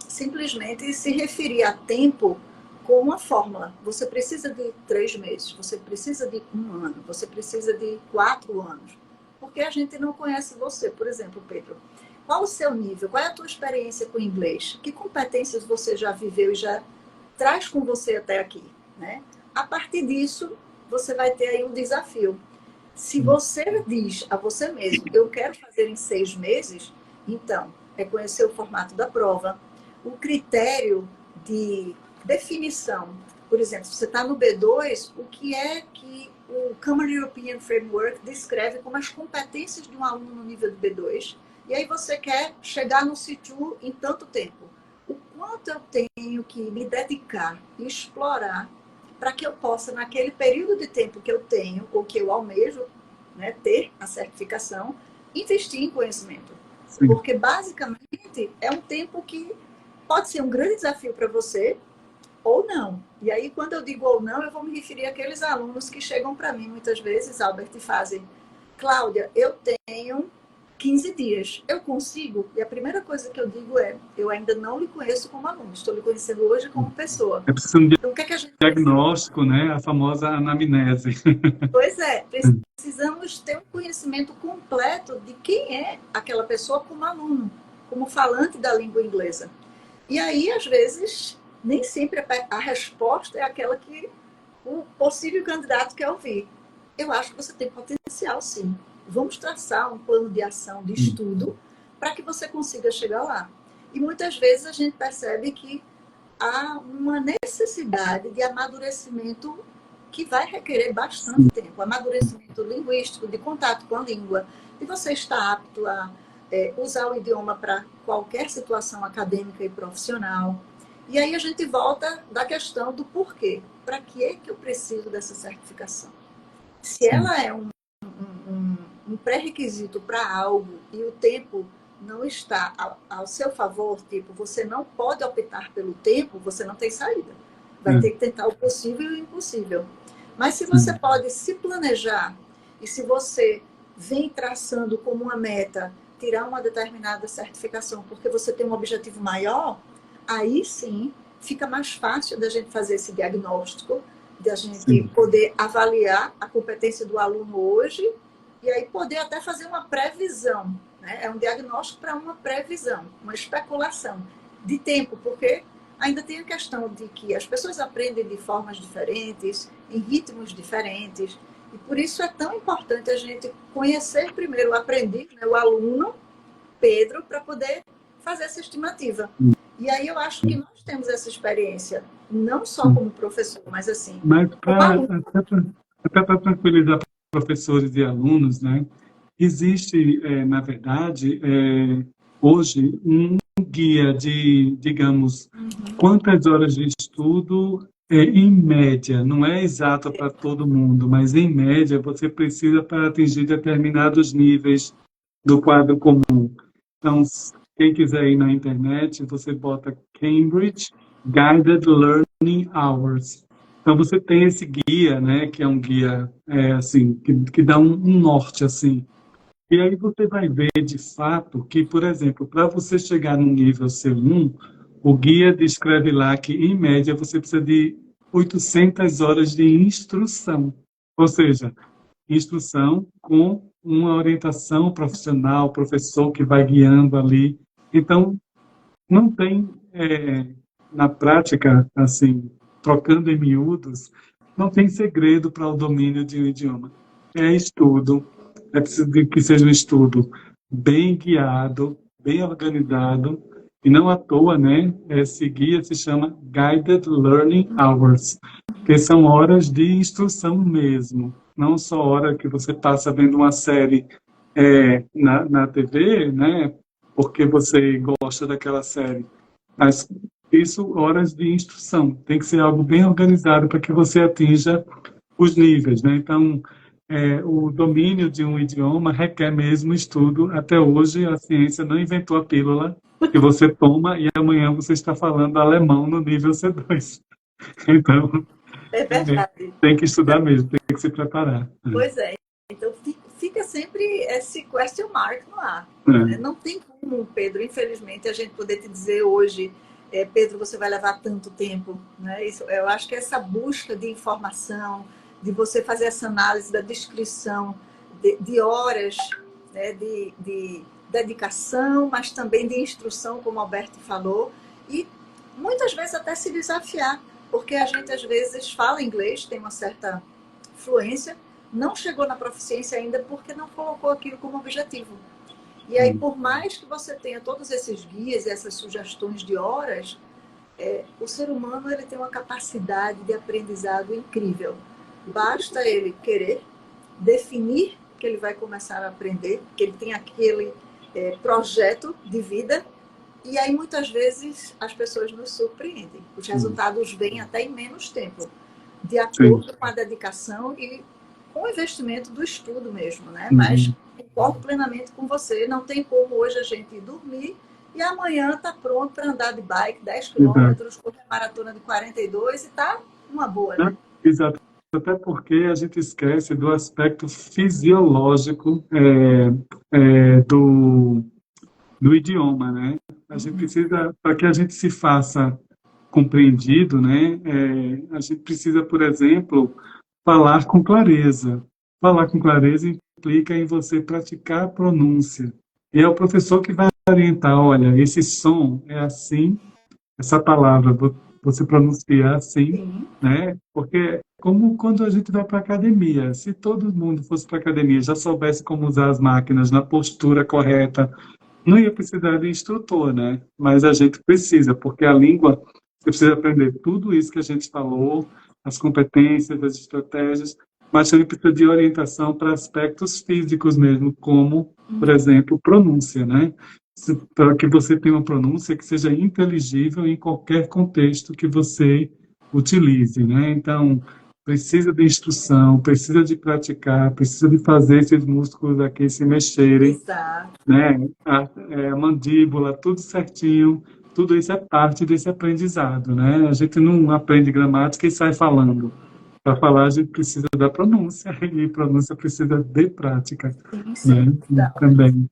simplesmente se referir a tempo com uma fórmula. Você precisa de 3 meses, você precisa de 1 ano, você precisa de 4 anos. Porque a gente não conhece você. Por exemplo, Pedro, qual o seu nível? Qual é a tua experiência com o inglês? Que competências você já viveu e já traz com você até aqui, né? A partir disso, você vai ter aí um desafio. Se você diz a você mesmo, eu quero fazer em 6 meses, então, é conhecer o formato da prova, o critério de definição. Por exemplo, se você está no B2, o que é que o Common European Framework descreve como as competências de um aluno no nível do B2, e aí você quer chegar no C2 em tanto tempo. O quanto eu tenho que me dedicar e explorar para que eu possa, naquele período de tempo que eu tenho, ou que eu almejo, né, ter a certificação, investir em conhecimento. Sim. Porque, basicamente, é um tempo que pode ser um grande desafio para você, ou não. E aí, quando eu digo ou não, eu vou me referir àqueles alunos que chegam para mim, muitas vezes, Albert, e fazem: Cláudia, eu tenho 15 dias. Eu consigo? E a primeira coisa que eu digo é, eu ainda não lhe conheço como aluno, estou lhe conhecendo hoje como pessoa. É preciso um Então, o que é que a gente diagnóstico, né? A famosa anamnese. Pois é, precisamos ter um conhecimento completo de quem é aquela pessoa como aluno, como falante da língua inglesa. E aí, às vezes, nem sempre a resposta é aquela que o possível candidato quer ouvir. Eu acho que você tem potencial, sim. Vamos traçar um plano de ação, de estudo, para que você consiga chegar lá. E muitas vezes a gente percebe que há uma necessidade de amadurecimento que vai requerer bastante tempo. Amadurecimento linguístico, de contato com a língua, de você estar apto a usar o idioma para qualquer situação acadêmica e profissional. E aí a gente volta da questão do porquê. Para que é que eu preciso dessa certificação? Se ela é um pré-requisito para algo e o tempo não está ao seu favor, tipo, você não pode optar pelo tempo, você não tem saída. Vai ter que tentar o possível e o impossível. Mas se você pode se planejar e se você vem traçando como uma meta tirar uma determinada certificação porque você tem um objetivo maior, aí sim fica mais fácil da gente fazer esse diagnóstico, de a gente poder avaliar a competência do aluno hoje e aí poder até fazer uma previsão. Né? É um diagnóstico para uma previsão, uma especulação de tempo, porque ainda tem a questão de que as pessoas aprendem de formas diferentes, em ritmos diferentes, e por isso é tão importante a gente conhecer primeiro o aprendiz, né, o aluno, Pedro, para poder fazer essa estimativa. E aí eu acho que nós temos essa experiência, não só como professor, mas assim, Mas como aluno. até para tranquilizar professores e alunos, né? Existe, na verdade, hoje, um guia de, digamos, quantas horas de estudo, em média, não é exato para todo mundo, mas em média você precisa para atingir determinados níveis do quadro comum. Então, quem quiser ir na internet, você bota Cambridge Guided Learning Hours. Então, você tem esse guia, né, que é um guia, assim, que dá um norte, assim. E aí você vai ver, de fato, que, por exemplo, para você chegar no nível C1, o guia descreve lá que, em média, você precisa de 800 horas de instrução. Ou seja, instrução com uma orientação profissional, professor que vai guiando ali. Então, não tem, na prática, assim, trocando em miúdos, não tem segredo para o domínio de um idioma. É estudo, é preciso que seja um estudo bem guiado, bem organizado, e não à toa, né? Esse guia se chama Guided Learning Hours, que são horas de instrução mesmo, não só hora que você passa vendo uma série na TV, né? Porque você gosta daquela série. Mas isso, horas de instrução. Tem que ser algo bem organizado para que você atinja os níveis, né? Então, o domínio de um idioma requer mesmo estudo. Até hoje, a ciência não inventou a pílula que você toma e amanhã você está falando alemão no nível C2. Então, É verdade. tem que estudar mesmo, tem que se preparar. Pois é. Então fica sempre esse question mark no ar. Né? Não tem como, Pedro, infelizmente, a gente poder te dizer hoje, Pedro, você vai levar tanto tempo. Né? Isso, eu acho que essa busca de informação, de você fazer essa análise da descrição de horas, né? de dedicação, mas também de instrução, como o Alberto falou, e muitas vezes até se desafiar, porque a gente às vezes fala inglês, tem uma certa fluência, não chegou na proficiência ainda porque não colocou aquilo como objetivo. E aí, por mais que você tenha todos esses guias, essas sugestões de horas, o ser humano ele tem uma capacidade de aprendizado incrível. Basta ele querer, definir que ele vai começar a aprender, que ele tem aquele projeto de vida, e aí muitas vezes as pessoas nos surpreendem. Os resultados vêm até em menos tempo, de acordo com a dedicação e com o investimento do estudo mesmo, né? Mas concordo plenamente com você, não tem como hoje a gente ir dormir e amanhã tá pronto para andar de bike 10 quilômetros, correr maratona de 42 e tá uma boa, né? Exato. Até porque a gente esquece do aspecto fisiológico do idioma, né? A gente precisa, para que a gente se faça compreendido, né? A gente precisa, por exemplo, falar com clareza. Falar com clareza implica em você praticar a pronúncia. E é o professor que vai orientar, olha, esse som é assim, essa palavra você pronuncia assim, Sim. né? Porque como quando a gente vai para a academia, se todo mundo fosse para a academia, já soubesse como usar as máquinas na postura correta, não ia precisar de instrutor, né? Mas a gente precisa, porque a língua, você precisa aprender tudo isso que a gente falou, as competências, as estratégias, mas também precisa de orientação para aspectos físicos mesmo, como, por exemplo, pronúncia, né? Para que você tenha uma pronúncia que seja inteligível em qualquer contexto que você utilize, né? Então, precisa de instrução, precisa de praticar, precisa de fazer esses músculos aqui se mexerem, Exato. né? A mandíbula, tudo certinho, tudo isso é parte desse aprendizado, né? A gente não aprende gramática e sai falando. Para falar, a gente precisa da pronúncia, e pronúncia precisa de prática, Sim, sim. né? E também.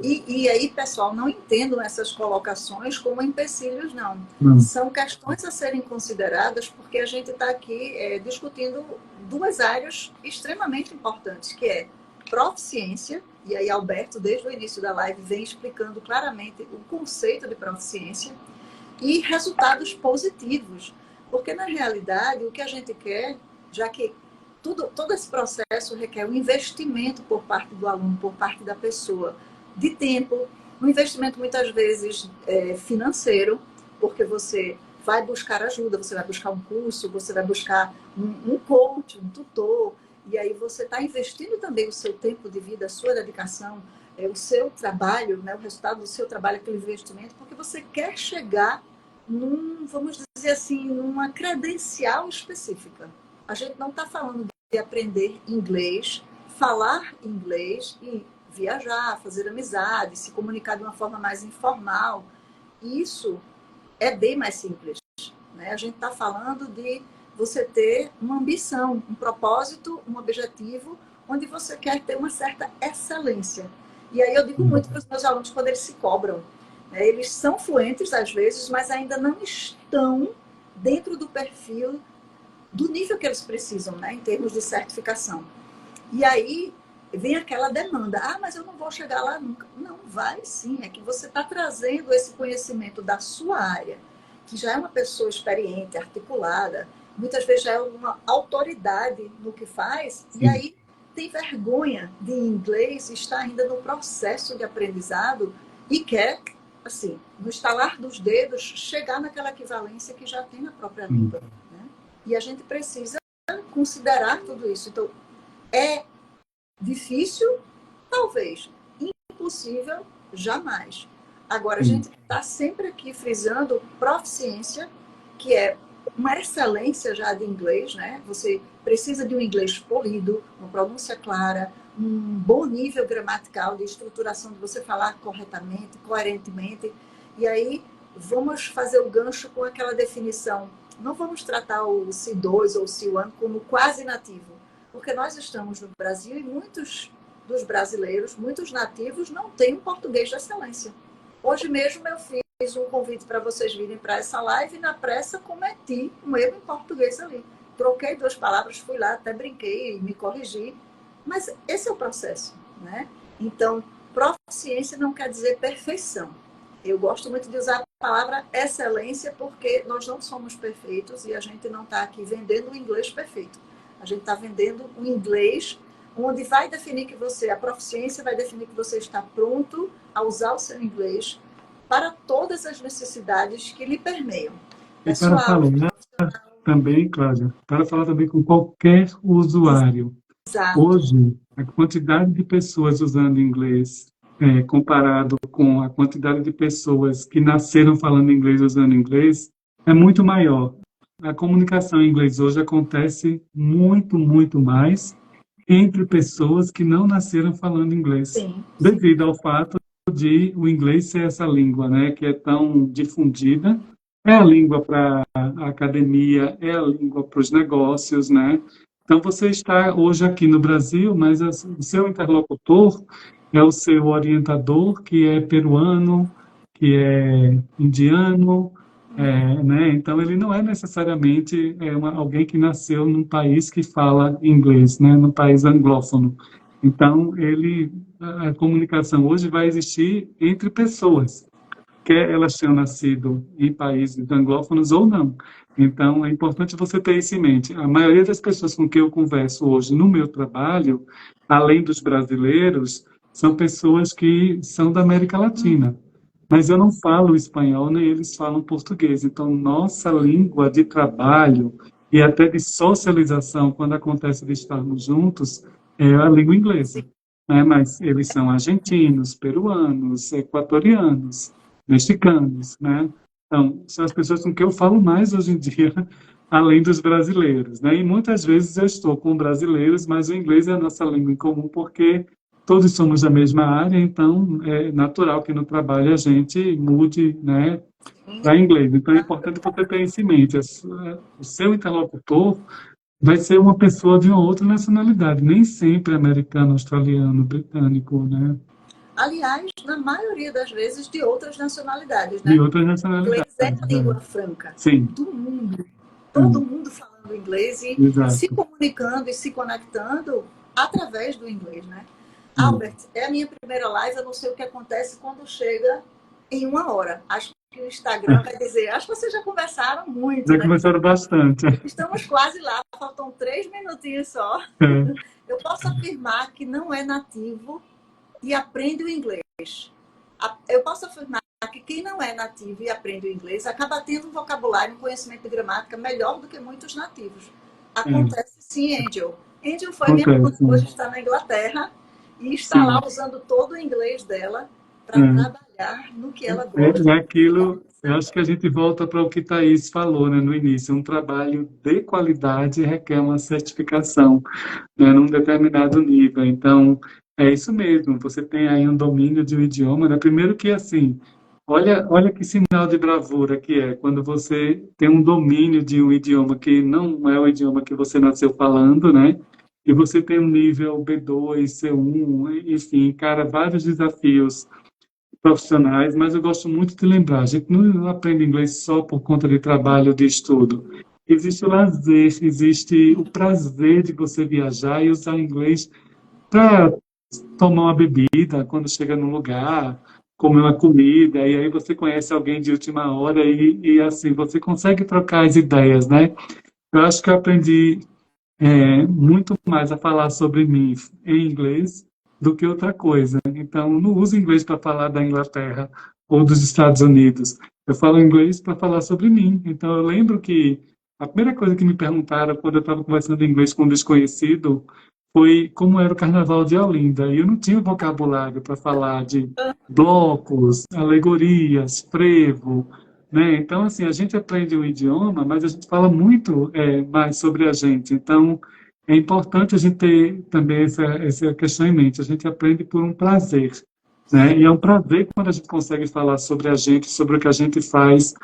E aí, pessoal, não entendam essas colocações como empecilhos, não. Não. São questões a serem consideradas porque a gente está aqui discutindo duas áreas extremamente importantes, que é proficiência, e aí Alberto, desde o início da live, vem explicando claramente o conceito de proficiência, e resultados positivos. Porque, na realidade, o que a gente quer, já que todo esse processo requer um investimento por parte do aluno, por parte da pessoa, de tempo, um investimento muitas vezes financeiro, porque você vai buscar ajuda, você vai buscar um curso, você vai buscar um coach, um tutor, e aí você está investindo também o seu tempo de vida, a sua dedicação, o seu trabalho, né, o resultado do seu trabalho, aquele investimento, porque você quer chegar vamos dizer assim, numa credencial específica. A gente não está falando de aprender inglês, falar inglês e viajar, fazer amizade, se comunicar de uma forma mais informal. Isso é bem mais simples, né? A gente está falando de você ter uma ambição, um propósito, um objetivo, onde você quer ter uma certa excelência. E aí eu digo muito para os meus alunos quando eles se cobram. Eles são fluentes às vezes, mas ainda não estão dentro do perfil, do nível que eles precisam, né, em termos de certificação. E aí vem aquela demanda, mas eu não vou chegar lá nunca. Não, vai sim, é que você está trazendo esse conhecimento da sua área, que já é uma pessoa experiente, articulada, muitas vezes já é uma autoridade no que faz, e aí tem vergonha de inglês, está ainda no processo de aprendizado e quer, assim, no estalar dos dedos, chegar naquela equivalência que já tem na própria língua. Né? E a gente precisa considerar tudo isso. Então, é difícil? Talvez. Impossível? Jamais. Agora, a gente está sempre aqui frisando proficiência, que é uma excelência já de inglês, né? Você precisa de um inglês polido, uma pronúncia clara, um bom nível gramatical de estruturação de você falar corretamente, coerentemente. E aí, vamos fazer o gancho com aquela definição. Não vamos tratar o C2 ou o C1 como quase nativo, porque nós estamos no Brasil e muitos dos brasileiros, muitos nativos, não têm um português de excelência. Hoje mesmo eu fiz um convite para vocês virem para essa live e na pressa cometi um erro em português ali. Troquei duas palavras, fui lá, até brinquei e me corrigi. Mas esse é o processo, né? Então, proficiência não quer dizer perfeição. Eu gosto muito de usar a palavra excelência porque nós não somos perfeitos e a gente não está aqui vendendo o inglês perfeito. A gente está vendendo um inglês onde vai definir que a proficiência vai definir que você está pronto a usar o seu inglês para todas as necessidades que lhe permeiam. E para falar também, Cláudia, para falar também com qualquer usuário. Exato. Hoje, a quantidade de pessoas usando inglês, comparado com a quantidade de pessoas que nasceram falando inglês usando inglês, é muito maior. A comunicação em inglês hoje acontece muito, muito mais entre pessoas que não nasceram falando inglês, Sim. devido ao fato de o inglês ser essa língua, né, que é tão difundida. É a língua para a academia, é a língua para os negócios, né? Então, você está hoje aqui no Brasil, mas o seu interlocutor, é o seu orientador, que é peruano, que é indiano, né? Então, ele não é necessariamente alguém que nasceu num país que fala inglês, né? Num país anglófono. Então, a comunicação hoje vai existir entre pessoas, quer elas tenham nascido em países anglófonos ou não. Então, é importante você ter isso em mente. A maioria das pessoas com quem eu converso hoje no meu trabalho, além dos brasileiros, são pessoas que são da América Latina. Mas eu não falo espanhol, nem eles falam português. Então, nossa língua de trabalho e até de socialização, quando acontece de estarmos juntos, é a língua inglesa. Né? Mas eles são argentinos, peruanos, equatorianos, mexicanos, né? Então, são as pessoas com quem eu falo mais hoje em dia, além dos brasileiros, né? E muitas vezes eu estou com brasileiros, mas o inglês é a nossa língua em comum, porque todos somos da mesma área, então é natural que no trabalho a gente mude, né, para inglês. Então é importante você ter isso em mente. O seu interlocutor vai ser uma pessoa de uma outra nacionalidade, nem sempre americano, australiano, britânico, né? Aliás, na maioria das vezes, de outras nacionalidades, De né? outras O inglês nacionalidades. é a língua franca Sim, do mundo. Todo sim, mundo falando inglês e se exato. comunicando e se conectando através do inglês, né? Sim. Albert, é a minha primeira live, eu não sei o que acontece quando chega em 1 hora. Acho que o Instagram vai dizer, acho que vocês já conversaram muito, Já né? conversaram bastante. Estamos quase lá, faltam 3 minutinhos só. É, Eu posso afirmar que não é nativo e aprende o inglês. Eu posso afirmar que quem não é nativo e aprende o inglês acaba tendo um vocabulário, um conhecimento de gramática melhor do que muitos nativos. é, Acontece sim, Angel. Angel foi minha aluna, acontece, hoje sim. está na Inglaterra e está lá Sim. usando todo o inglês dela para É. trabalhar no que ela É gosta. aquilo, eu acho que a gente volta para o que Thaís falou, né, no início, um trabalho de qualidade requer uma certificação, né, num determinado nível. Então, é isso mesmo, você tem aí um domínio de um idioma, né? Primeiro que, assim, olha que sinal de bravura que é, quando você tem um domínio de um idioma que não é o idioma que você nasceu falando, né? E você tem um nível B2, C1, enfim, cara, vários desafios profissionais, mas eu gosto muito de lembrar, a gente não aprende inglês só por conta de trabalho, de estudo. Existe o lazer, existe o prazer de você viajar e usar inglês para tomar uma bebida quando chega num lugar, comer uma comida, e aí você conhece alguém de última hora e assim, você consegue trocar as ideias, né? Eu acho que eu aprendi muito mais a falar sobre mim em inglês do que outra coisa. Então, não uso inglês para falar da Inglaterra ou dos Estados Unidos. Eu falo inglês para falar sobre mim. Então, eu lembro que a primeira coisa que me perguntaram quando eu estava conversando inglês com um desconhecido foi como era o Carnaval de Olinda. E eu não tinha vocabulário para falar de blocos, alegorias, frevo, né? Então, assim, a gente aprende um idioma, mas a gente fala muito mais sobre a gente. Então, é importante a gente ter também essa questão em mente. A gente aprende por um prazer, né? E é um prazer quando a gente consegue falar sobre a gente, sobre o que a gente faz,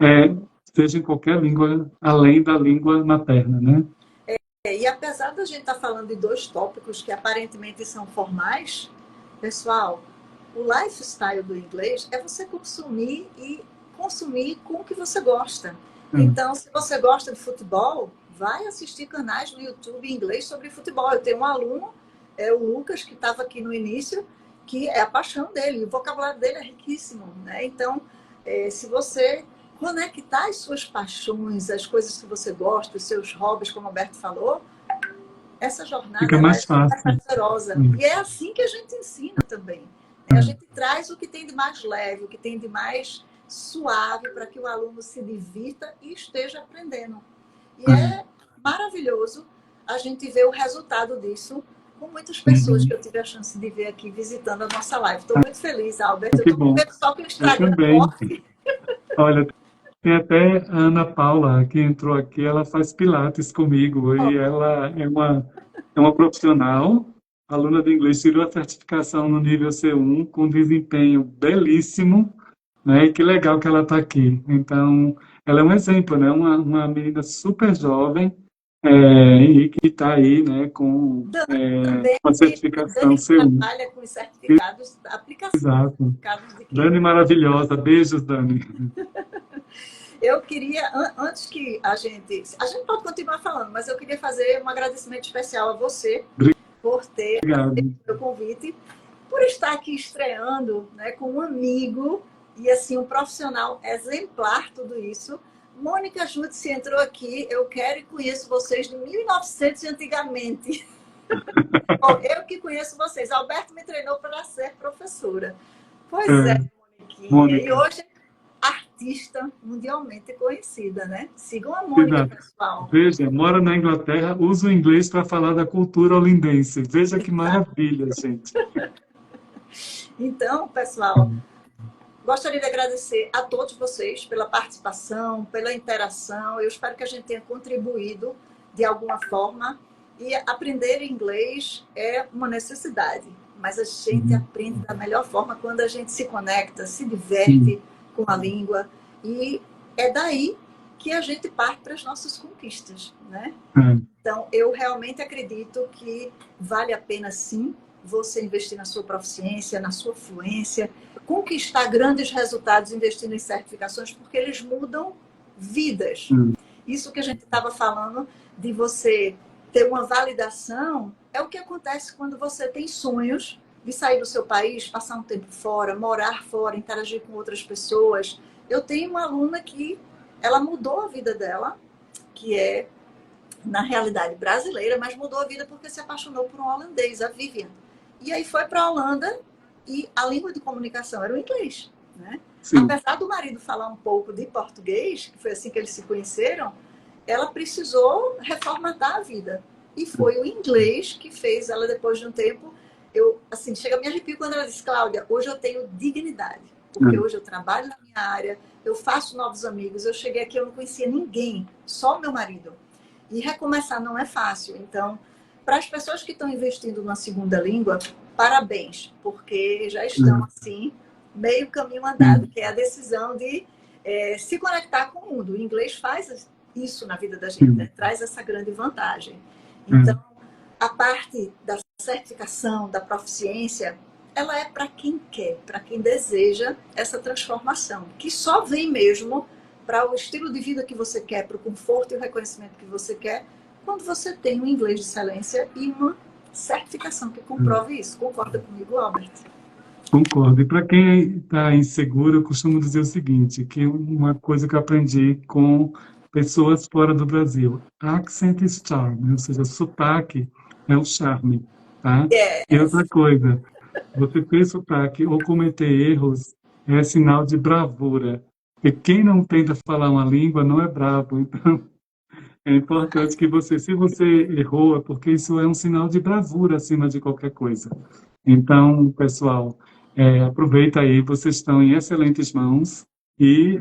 é, seja em qualquer língua, além da língua materna, né? E apesar da gente estar falando de dois tópicos que aparentemente são formais, pessoal, o lifestyle do inglês é você consumir e consumir com o que você gosta. É, Então, se você gosta de futebol, vai assistir canais no YouTube em inglês sobre futebol. Eu tenho um aluno, o Lucas, que estava aqui no início, que é a paixão dele, o vocabulário dele é riquíssimo, né? Então, se você conectar as suas paixões, as coisas que você gosta, os seus hobbies, como o Alberto falou, essa jornada fica ela mais é super fácil. prazerosa. E é assim que a gente ensina também. A É, gente traz o que tem de mais leve, o que tem de mais suave para que o aluno se divirta e esteja aprendendo. E é. é maravilhoso a gente ver o resultado disso com muitas pessoas que Uhum. eu tive a chance de ver aqui visitando a nossa live. Estou muito feliz, Albert. Eu Que estou com bom. medo só que o Eu Instagram também. morre. Olha, tem até a Ana Paula, que entrou aqui, ela faz Pilates comigo e ela é uma profissional, aluna de inglês, tirou a certificação no nível C1 com desempenho belíssimo, né? E que legal que ela está aqui. Então, ela é um exemplo, né? Uma menina super jovem, e que está aí, né, com Também, uma certificação Dani que C1. trabalha com os certificados da aplicação de Exato. certificados de Dani clínica. maravilhosa. Beijos, Dani. Eu queria, antes que a gente pode continuar falando, mas eu queria fazer um agradecimento especial a você por ter Obrigado. aceito o meu convite, por estar aqui estreando, né, com um amigo e assim um profissional exemplar tudo isso. Mônica Júdice entrou aqui, eu quero e conheço vocês de 1900 antigamente. Bom, eu que conheço vocês. Alberto me treinou para ser professora. Pois é, Moniquinha. E Mônica, hoje artista mundialmente conhecida, né? Sigam a Mônica, cuidado. pessoal. Veja, mora na Inglaterra, usa o inglês para falar da cultura holindense. Veja que maravilha, gente. Então, pessoal, gostaria de agradecer a todos vocês pela participação, pela interação. Eu espero que a gente tenha contribuído de alguma forma. E aprender inglês é uma necessidade, mas a gente aprende da melhor forma quando a gente se conecta, se diverte com a língua. E é daí que a gente parte para as nossas conquistas, né? Então, eu realmente acredito que vale a pena, sim, você investir na sua proficiência, na sua fluência, conquistar grandes resultados investindo em certificações, porque eles mudam vidas. Isso que a gente estava falando de você ter uma validação é o que acontece quando você tem sonhos de sair do seu país, passar um tempo fora, morar fora, interagir com outras pessoas. Eu tenho uma aluna que ela mudou a vida dela, que é, na realidade, brasileira, mas mudou a vida porque se apaixonou por um holandês, a Vivian. E aí foi para a Holanda e a língua de comunicação era o inglês, né? Apesar do marido falar um pouco de português, que foi assim que eles se conheceram, ela precisou reformatar a vida. E foi o inglês que fez ela, depois de um tempo, assim, chega a me arrepio quando ela disse, Cláudia, hoje eu tenho dignidade, porque hoje eu trabalho na minha área, eu faço novos amigos, eu cheguei aqui, eu não conhecia ninguém, só o meu marido. E recomeçar não é fácil. Então, para as pessoas que estão investindo na segunda língua, parabéns, porque já estão, assim, meio caminho andado, que é a decisão de se conectar com o mundo. O inglês faz isso na vida da gente, né? Traz essa grande vantagem. Então, a parte da certificação, da proficiência, ela é para quem quer, para quem deseja essa transformação, que só vem mesmo para o estilo de vida que você quer, para o conforto e o reconhecimento que você quer, quando você tem um inglês de excelência e uma certificação que comprove isso. Concorda comigo, Albert? Concordo. E para quem está inseguro, eu costumo dizer o seguinte, que uma coisa que eu aprendi com pessoas fora do Brasil, accent is charm, né? Ou seja, sotaque é o charme, tá? E outra coisa, você fez sotaque ou cometer erros é sinal de bravura. E quem não tenta falar uma língua não é bravo. Então, é importante que você, se você errou, é porque isso é um sinal de bravura acima de qualquer coisa. Então, pessoal, aproveita aí, vocês estão em excelentes mãos e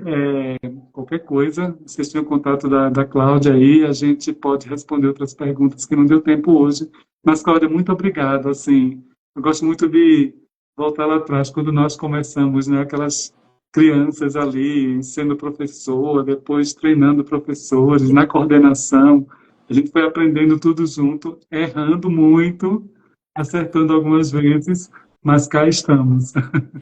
qualquer coisa, vocês têm o contato da Cláudia aí, a gente pode responder outras perguntas que não deu tempo hoje. Mas, Cláudia, muito obrigado. Assim, eu gosto muito de voltar lá atrás, quando nós começamos, né, aquelas crianças ali, sendo professor, depois treinando professores, na coordenação, a gente foi aprendendo tudo junto, errando muito, acertando algumas vezes, mas cá estamos.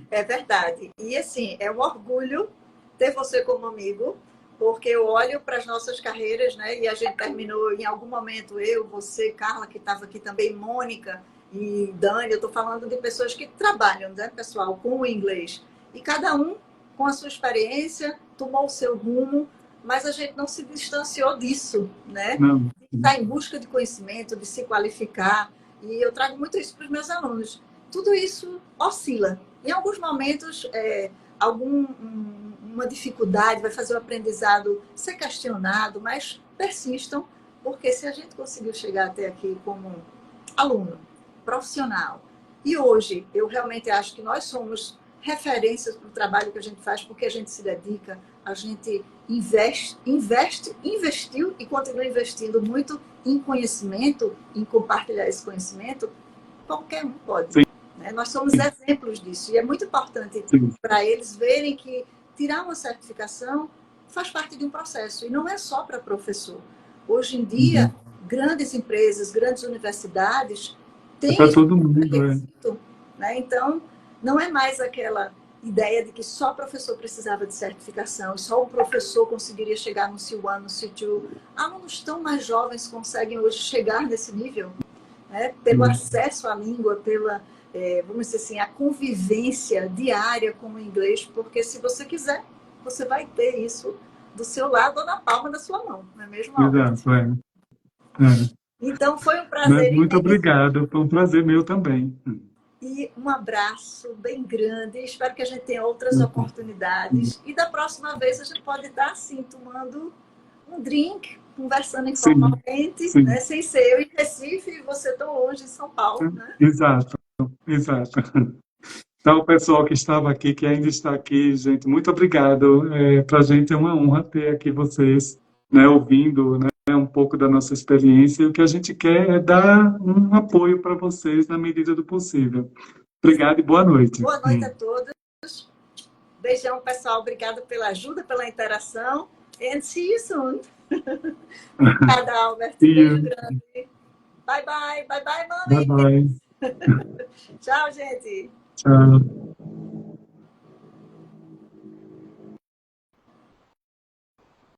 É verdade. E assim, é um orgulho ter você como amigo, porque eu olho para as nossas carreiras, né? E a gente terminou em algum momento, eu, você, Carla, que estava aqui também, Mônica e Dani, eu estou falando de pessoas que trabalham, né, pessoal, com o inglês. E cada um, com a sua experiência, tomou o seu rumo, mas a gente não se distanciou disso, né? Não. Está em busca de conhecimento, de se qualificar. E eu trago muito isso para os meus alunos. Tudo isso oscila. Em alguns momentos, uma dificuldade vai fazer o aprendizado ser questionado, mas persistam, porque se a gente conseguiu chegar até aqui como aluno, profissional, e hoje eu realmente acho que nós somos referências para o trabalho que a gente faz, porque a gente se dedica, a gente investiu e continua investindo muito em conhecimento, em compartilhar esse conhecimento, qualquer um pode. Né? Nós somos exemplos disso e é muito importante para eles verem que tirar uma certificação faz parte de um processo e não é só para professor. Hoje em dia, grandes empresas, grandes universidades têm para isso todo como mundo, requisito, né? Então, não é mais aquela ideia de que só professor precisava de certificação, só o professor conseguiria chegar no C1, no C2. Alunos tão mais jovens conseguem hoje chegar nesse nível, né? Pelo acesso à língua, pela, vamos dizer assim, a convivência diária com o inglês, porque se você quiser, você vai ter isso do seu lado ou na palma da sua mão, não é mesmo, Albert? Exato, é. Então, foi um Mas prazer muito imenso obrigado, foi um prazer meu também. e um abraço bem grande. Espero que a gente tenha outras oportunidades. E da próxima vez a gente pode estar assim, tomando um drink, conversando Sim, informalmente, né? sim, Sem ser eu em Recife e você tão longe em São Paulo, né? exato, exato. Então, o pessoal que estava aqui, que ainda está aqui, gente, muito obrigado. Para a gente é uma honra ter aqui vocês, né, ouvindo, né, um pouco da nossa experiência. E o que a gente quer é dar um apoio para vocês na medida do possível. Obrigado e boa noite. Boa noite a todos. Beijão, pessoal. Obrigada pela ajuda, pela interação. And see you soon. Obrigada, Albert. See Beijo you. grande. Bye, bye. Bye, bye, Bye mami. bye. Tchau, gente. Tchau.